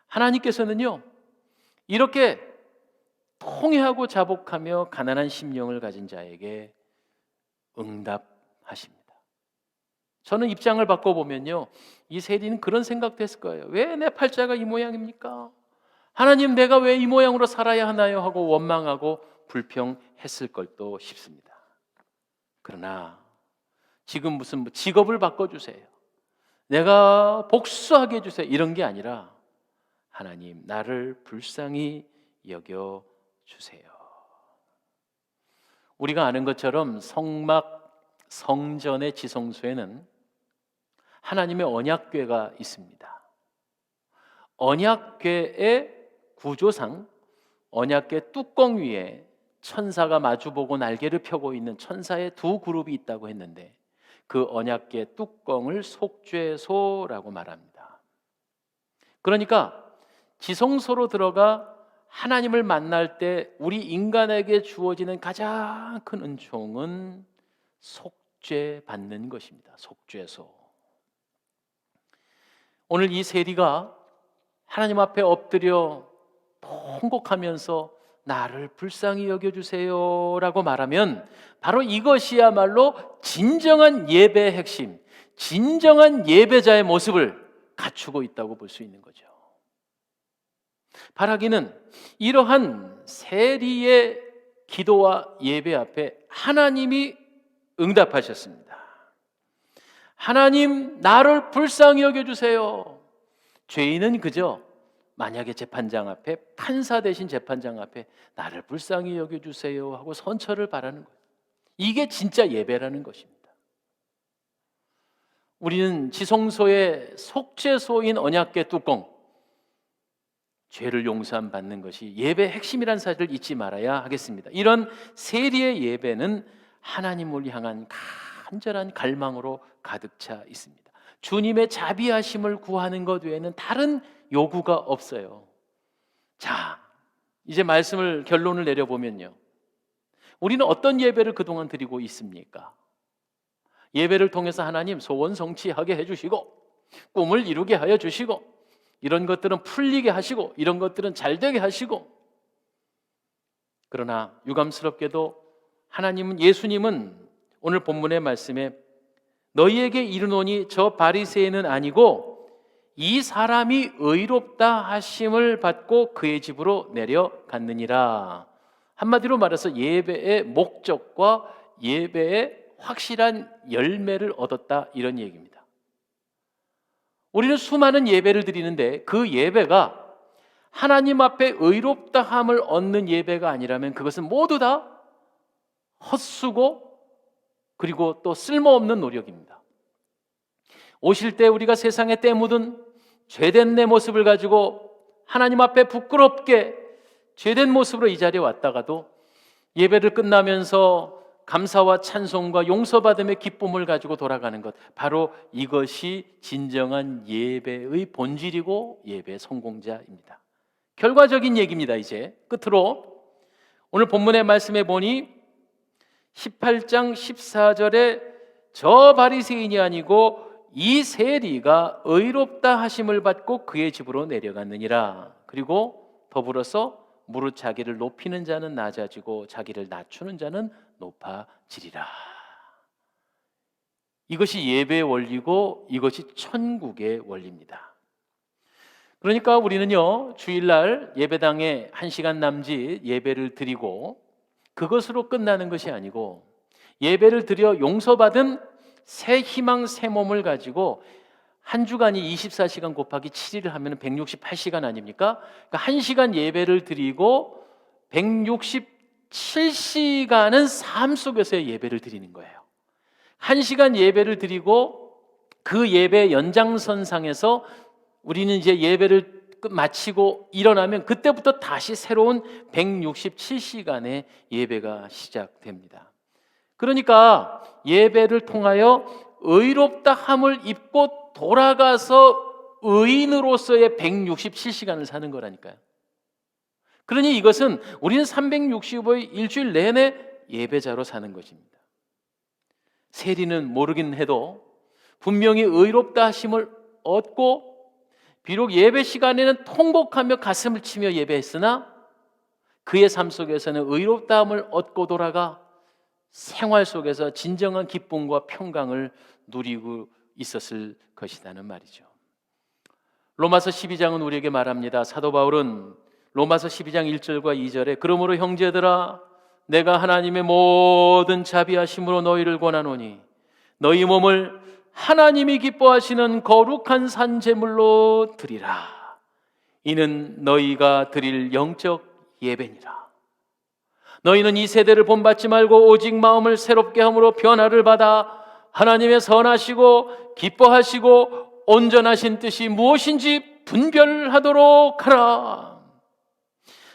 하나님께서는요, 이렇게 통회하고 자복하며 가난한 심령을 가진 자에게 응답하십니다. 저는 입장을 바꿔보면요, 이 세리는 그런 생각도 했을 거예요. 왜 내 팔자가 이 모양입니까? 하나님, 내가 왜 이 모양으로 살아야 하나요? 하고 원망하고 불평했을 걸도 싶습니다. 그러나 지금 무슨 직업을 바꿔주세요, 내가 복수하게 해주세요, 이런 게 아니라 하나님, 나를 불쌍히 여겨주세요. 우리가 아는 것처럼 성전의 지성소에는 하나님의 언약궤가 있습니다. 언약궤의 구조상 언약궤 뚜껑 위에 천사가 마주보고 날개를 펴고 있는 천사의 두 그룹이 있다고 했는데, 그 언약궤 뚜껑을 속죄소라고 말합니다. 그러니까 지성소로 들어가 하나님을 만날 때 우리 인간에게 주어지는 가장 큰 은총은 속죄 받는 것입니다. 속죄소. 오늘 이 세리가 하나님 앞에 엎드려 통곡하면서 나를 불쌍히 여겨주세요 라고 말하면, 바로 이것이야말로 진정한 예배의 핵심, 진정한 예배자의 모습을 갖추고 있다고 볼 수 있는 거죠. 바라기는 이러한 세리의 기도와 예배 앞에 하나님이 응답하셨습니다. 하나님, 나를 불쌍히 여겨주세요. 죄인은 그저 만약에 재판장 앞에, 판사 대신 재판장 앞에 나를 불쌍히 여겨주세요 하고 선처를 바라는 거예요. 이게 진짜 예배라는 것입니다. 우리는 지성소의 속죄소인 언약궤 뚜껑, 죄를 용서함 받는 것이 예배의 핵심이라는 사실을 잊지 말아야 하겠습니다. 이런 세리의 예배는 하나님을 향한 간절한 갈망으로 가득 차 있습니다. 주님의 자비하심을 구하는 것 외에는 다른 요구가 없어요. 자, 이제 말씀을 결론을 내려보면요, 우리는 어떤 예배를 그동안 드리고 있습니까? 예배를 통해서 하나님 소원 성취하게 해주시고, 꿈을 이루게 하여 주시고, 이런 것들은 풀리게 하시고, 이런 것들은 잘되게 하시고, 그러나 유감스럽게도 예수님은 오늘 본문의 말씀에 너희에게 이르노니 저 바리새인은 아니고 이 사람이 의롭다 하심을 받고 그의 집으로 내려갔느니라. 한마디로 말해서 예배의 목적과 예배의 확실한 열매를 얻었다, 이런 얘기입니다. 우리는 수많은 예배를 드리는데 그 예배가 하나님 앞에 의롭다함을 얻는 예배가 아니라면 그것은 모두 다 헛수고 그리고 또 쓸모없는 노력입니다. 오실 때 우리가 세상에 때 묻은 죄된 내 모습을 가지고 하나님 앞에 부끄럽게 죄된 모습으로 이 자리에 왔다가도 예배를 끝나면서 감사와 찬송과 용서받음의 기쁨을 가지고 돌아가는 것, 바로 이것이 진정한 예배의 본질이고 예배의 성공자입니다. 결과적인 얘기입니다. 이제 끝으로 오늘 본문의 말씀에 보니 18장 14절에 저 바리새인이 아니고 이 세리가 의롭다 하심을 받고 그의 집으로 내려갔느니라. 그리고 더불어서 무릇 자기를 높이는 자는 낮아지고 자기를 낮추는 자는 높아지리라. 이것이 예배의 원리고 이것이 천국의 원리입니다. 그러니까 우리는요, 주일날 예배당에 1시간 남짓 예배를 드리고 그것으로 끝나는 것이 아니고 예배를 드려 용서받은 새 희망 새 몸을 가지고 한 주간이 24시간 곱하기 7일을 하면 168시간 아닙니까? 그러니까 1시간 예배를 드리고 167시간은 삶 속에서의 예배를 드리는 거예요. 1시간 예배를 드리고 그 예배 연장선상에서 우리는 이제 예배를 마치고 일어나면 그때부터 다시 새로운 167시간의 예배가 시작됩니다. 그러니까 예배를 통하여 의롭다함을 입고 돌아가서 의인으로서의 167시간을 사는 거라니까요. 그러니 이것은 우리는 365일 일주일 내내 예배자로 사는 것입니다. 세리는 모르긴 해도 분명히 의롭다 하심을 얻고 비록 예배 시간에는 통곡하며 가슴을 치며 예배했으나 그의 삶 속에서는 의롭다함을 얻고 돌아가 생활 속에서 진정한 기쁨과 평강을 누리고 있었을 것이라는 말이죠. 로마서 12장은 우리에게 말합니다. 사도 바울은 로마서 12장 1절과 2절에 그러므로 형제들아 내가 하나님의 모든 자비하심으로 너희를 권하노니 너희 몸을 하나님이 기뻐하시는 거룩한 산제물로 드리라. 이는 너희가 드릴 영적 예배니라. 너희는 이 세대를 본받지 말고 오직 마음을 새롭게 함으로 변화를 받아 하나님의 선하시고 기뻐하시고 온전하신 뜻이 무엇인지 분별하도록 하라.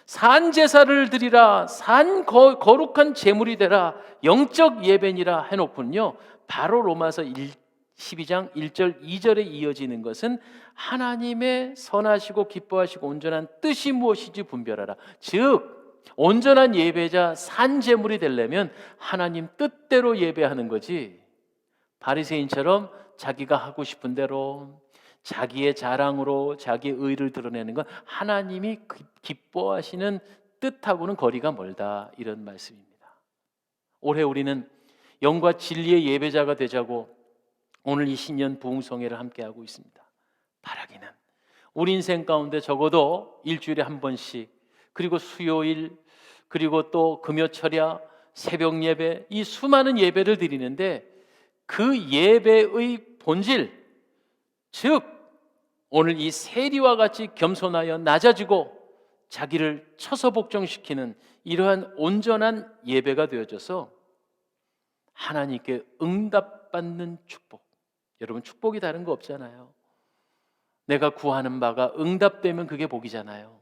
산 제사를 드리라. 거룩한 제물이 되라. 영적 예배니라 해놓군요. 바로 로마서 12장 1절 2절에 이어지는 것은 하나님의 선하시고 기뻐하시고 온전한 뜻이 무엇인지 분별하라. 즉 온전한 예배자 산 제물이 되려면 하나님 뜻대로 예배하는 거지, 바리새인처럼 자기가 하고 싶은 대로 자기의 자랑으로 자기의 의를 드러내는 건 하나님이 기뻐하시는 뜻하고는 거리가 멀다, 이런 말씀입니다. 올해 우리는 영과 진리의 예배자가 되자고 오늘 이 신년 부흥성회를 함께하고 있습니다. 바라기는 우리 인생 가운데 적어도 일주일에 한 번씩, 그리고 수요일, 그리고 또 금요철야, 새벽 예배, 이 수많은 예배를 드리는데 그 예배의 본질, 즉 오늘 이 세리와 같이 겸손하여 낮아지고 자기를 처서 복종시키는 이러한 온전한 예배가 되어져서 하나님께 응답받는 축복. 여러분, 축복이 다른 거 없잖아요. 내가 구하는 바가 응답되면 그게 복이잖아요.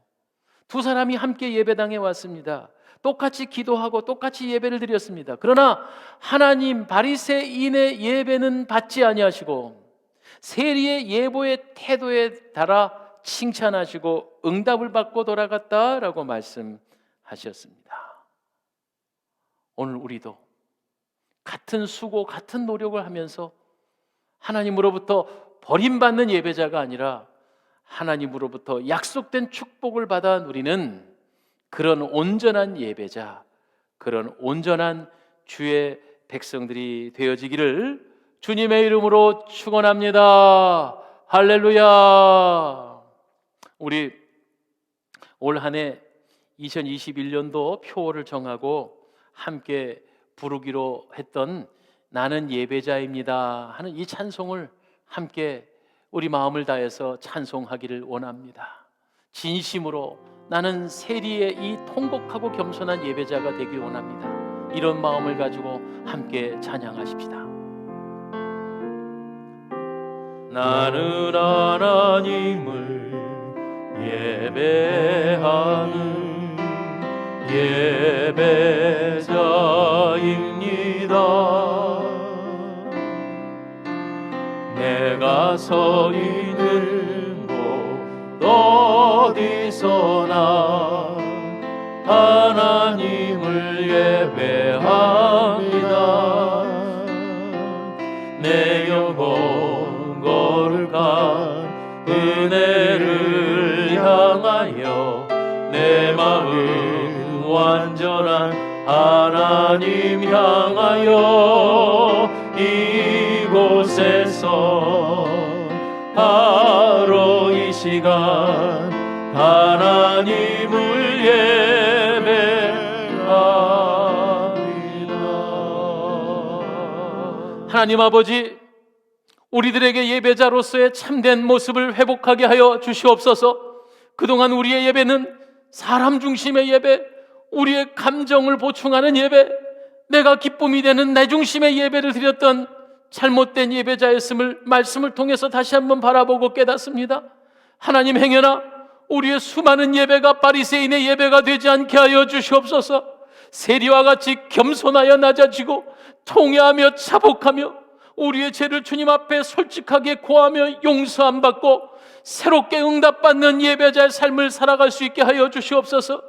두 사람이 함께 예배당에 왔습니다. 똑같이 기도하고 똑같이 예배를 드렸습니다. 그러나 하나님 바리새인의 예배는 받지 아니하시고 세리의 예보의 태도에 따라 칭찬하시고 응답을 받고 돌아갔다라고 말씀하셨습니다. 오늘 우리도 같은 수고, 같은 노력을 하면서 하나님으로부터 버림받는 예배자가 아니라 하나님으로부터 약속된 축복을 받아 누리는 그런 온전한 예배자, 그런 온전한 주의 백성들이 되어지기를 주님의 이름으로 축원합니다. 할렐루야. 우리 올 한 해 2021년도 표어를 정하고 함께 부르기로 했던 나는 예배자입니다 하는 이 찬송을 함께 우리 마음을 다해서 찬송하기를 원합니다. 진심으로 나는 세리의 이 통곡하고 겸손한 예배자가 되길 원합니다. 이런 마음을 가지고 함께 찬양하십시다. 나는 하나님을 예배하는 예배자입니다. 내가 서 있는 곳 어디서나 하나님을 예배합니다. 내 영혼 거룩한 은혜를 향하여 내 마음 완전한 하나님 향하여 이곳에서 바로 이 시간 하나님을 예배합니다. 하나님 아버지, 우리들에게 예배자로서의 참된 모습을 회복하게 하여 주시옵소서. 그동안 우리의 예배는 사람 중심의 예배, 우리의 감정을 보충하는 예배, 내가 기쁨이 되는 내 중심의 예배를 드렸던 잘못된 예배자였음을 말씀을 통해서 다시 한번 바라보고 깨닫습니다. 하나님 행여나 우리의 수많은 예배가 바리새인의 예배가 되지 않게 하여 주시옵소서. 세리와 같이 겸손하여 낮아지고 통회하며 자복하며 우리의 죄를 주님 앞에 솔직하게 고하며 용서함 받고 새롭게 응답받는 예배자의 삶을 살아갈 수 있게 하여 주시옵소서.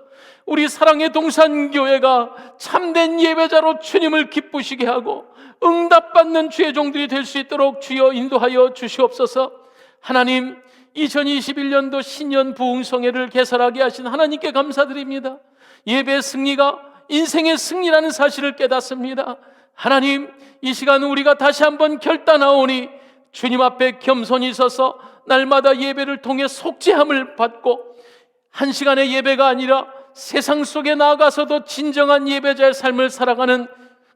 우리 사랑의 동산교회가 참된 예배자로 주님을 기쁘시게 하고 응답받는 주의 종들이 될 수 있도록 주여 인도하여 주시옵소서. 하나님, 2021년도 신년 부흥성회를 개설하게 하신 하나님께 감사드립니다. 예배의 승리가 인생의 승리라는 사실을 깨닫습니다. 하나님, 이 시간 우리가 다시 한번 결단하오니 주님 앞에 겸손히 서서 날마다 예배를 통해 속죄함을 받고 한 시간의 예배가 아니라 세상 속에 나아가서도 진정한 예배자의 삶을 살아가는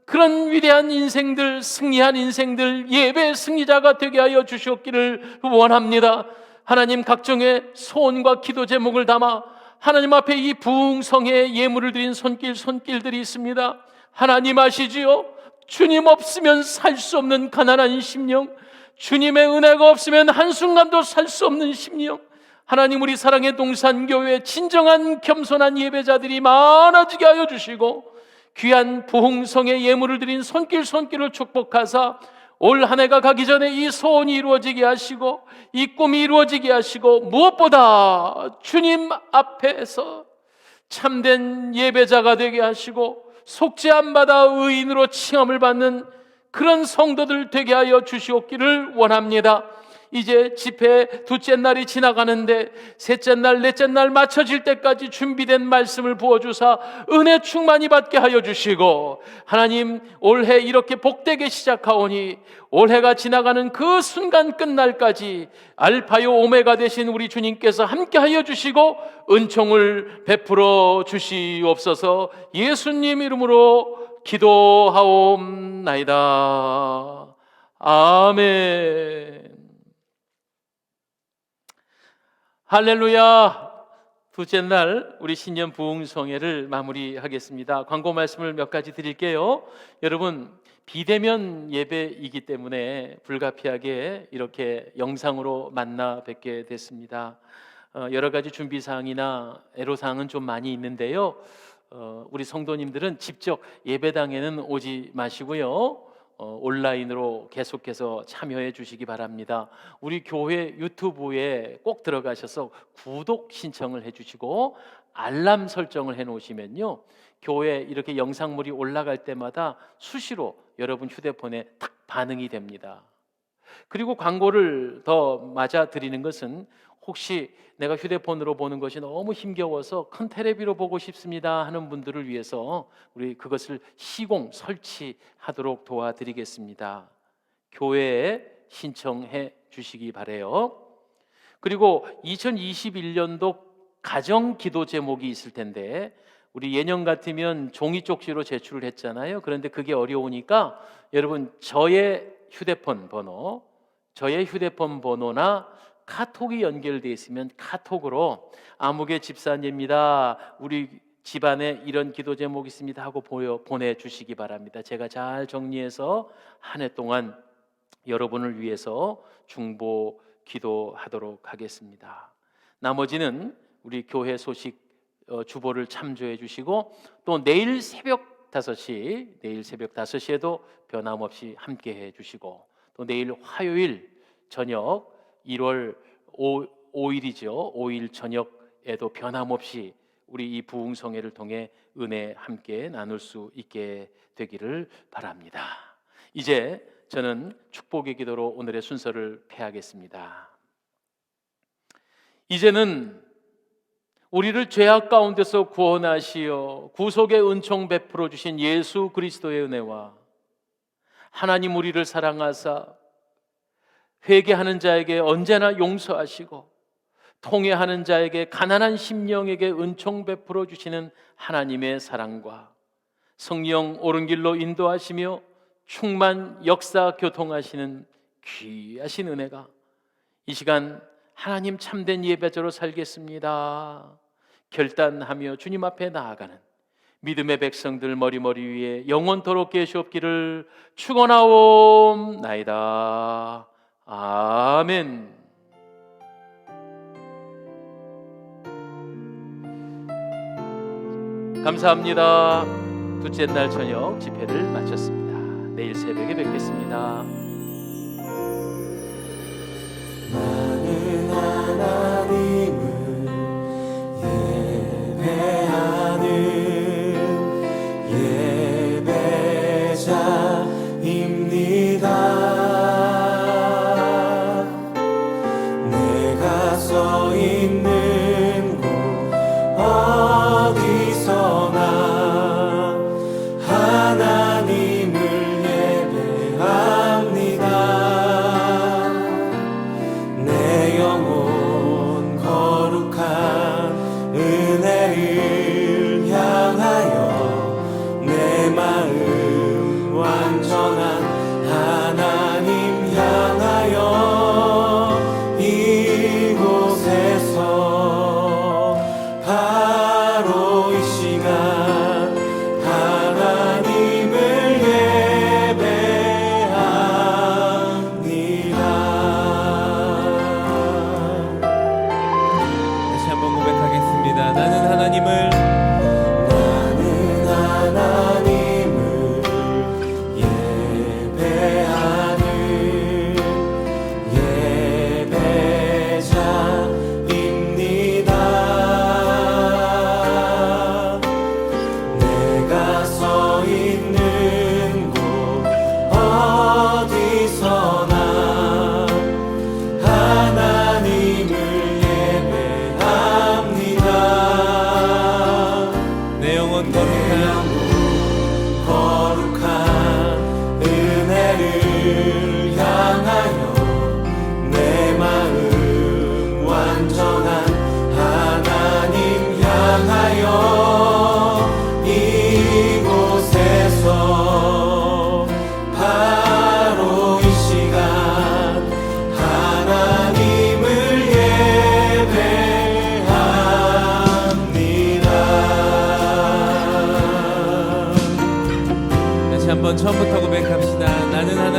그런 위대한 인생들, 승리한 인생들, 예배의 승리자가 되게 하여 주시옵기를 원합니다. 하나님, 각종의 소원과 기도 제목을 담아 하나님 앞에 이 부흥성에 예물을 드린 손길들이 있습니다. 하나님 아시지요? 주님 없으면 살 수 없는 가난한 심령, 주님의 은혜가 없으면 한순간도 살 수 없는 심령. 하나님, 우리 사랑의 동산교회 진정한 겸손한 예배자들이 많아지게 하여 주시고 귀한 부흥성의 예물을 드린 손길을 축복하사 올 한 해가 가기 전에 이 소원이 이루어지게 하시고 이 꿈이 이루어지게 하시고 무엇보다 주님 앞에서 참된 예배자가 되게 하시고 속죄함 받아 의인으로 칭함을 받는 그런 성도들 되게 하여 주시옵기를 원합니다. 이제 집회 둘째 날이 지나가는데 셋째 날, 넷째 날 맞춰질 때까지 준비된 말씀을 부어주사 은혜 충만히 받게 하여 주시고, 하나님, 올해 이렇게 복되게 시작하오니 올해가 지나가는 그 순간 끝날까지 알파요 오메가 되신 우리 주님께서 함께 하여 주시고 은총을 베풀어 주시옵소서. 예수님 이름으로 기도하옵나이다. 아멘. 할렐루야. 둘째 날 우리 신년 부흥성회를 마무리하겠습니다. 광고 말씀을 몇 가지 드릴게요. 여러분, 비대면 예배이기 때문에 불가피하게 이렇게 영상으로 만나 뵙게 됐습니다. 여러 가지 준비 사항이나 애로 사항은 좀 많이 있는데요. 우리 성도님들은 직접 예배당에는 오지 마시고요. 온라인으로 계속해서 참여해 주시기 바랍니다. 우리 교회 유튜브에 꼭 들어가셔서 구독 신청을 해 주시고 알람 설정을 해 놓으시면요, 교회 이렇게 영상물이 올라갈 때마다 수시로 여러분 휴대폰에 탁 반응이 됩니다. 그리고 광고를 더 맞아 드리는 것은, 혹시 내가 휴대폰으로 보는 것이 너무 힘겨워서 큰 테레비로 보고 싶습니다 하는 분들을 위해서 우리 그것을 시공 설치하도록 도와드리겠습니다. 교회에 신청해 주시기 바래요. 그리고 2021년도 가정 기도 제목이 있을 텐데, 우리 예년 같으면 종이 쪽지로 제출을 했잖아요. 그런데 그게 어려우니까 여러분 저의 휴대폰 번호나 카톡이 연결되어 있으면 카톡으로 아무개 집사님입니다, 우리 집안에 이런 기도 제목이 있습니다 하고 보내주시기 바랍니다. 제가 잘 정리해서 한 해 동안 여러분을 위해서 중보 기도하도록 하겠습니다. 나머지는 우리 교회 소식 주보를 참조해 주시고, 또 내일 새벽 5시에도 변함없이 함께해 주시고, 또 내일 화요일 저녁 1월 5일 저녁에도 변함없이 우리 이 부흥성회를 통해 은혜 함께 나눌 수 있게 되기를 바랍니다. 이제 저는 축복의 기도로 오늘의 순서를 폐하겠습니다. 이제는 우리를 죄악 가운데서 구원하시어 구속의 은총 베풀어 주신 예수 그리스도의 은혜와 하나님 우리를 사랑하사 회개하는 자에게 언제나 용서하시고 통회하는 자에게 가난한 심령에게 은총 베풀어 주시는 하나님의 사랑과 성령 옳은 길로 인도하시며 충만 역사 교통하시는 귀하신 은혜가 이 시간 하나님 참된 예배자로 살겠습니다 결단하며 주님 앞에 나아가는 믿음의 백성들 머리머리 위에 영원토록 계시옵기를 축원하옵나이다. 아멘. 감사합니다. 둘째 날 저녁 집회를 마쳤습니다. 내일 새벽에 뵙겠습니다. 나는 하나님을 예배하는 예배자입니다. 내가 서 있는 곳 어디서나 하나님을 예배합니다. 내 영혼 거룩한 은혜를 향하여 내 마음 완전한 하나님 향하여 이곳에서 바로 이 시간 하나님을 예배합니다. 다시 한번 고백하겠습니다. 나는 하나님을 예배하는 예배자입니다. 내가 서 있는 곳 어디서나 하나님을 예배합니다. 내 영혼 거룩한 은혜를 향하여 내 마음 완전한 하나님 향하여 이곳에서 바로 이 시간 하나님을 예배합니다. 다시 한번 처음부터 고백합시다. 나는 하나님을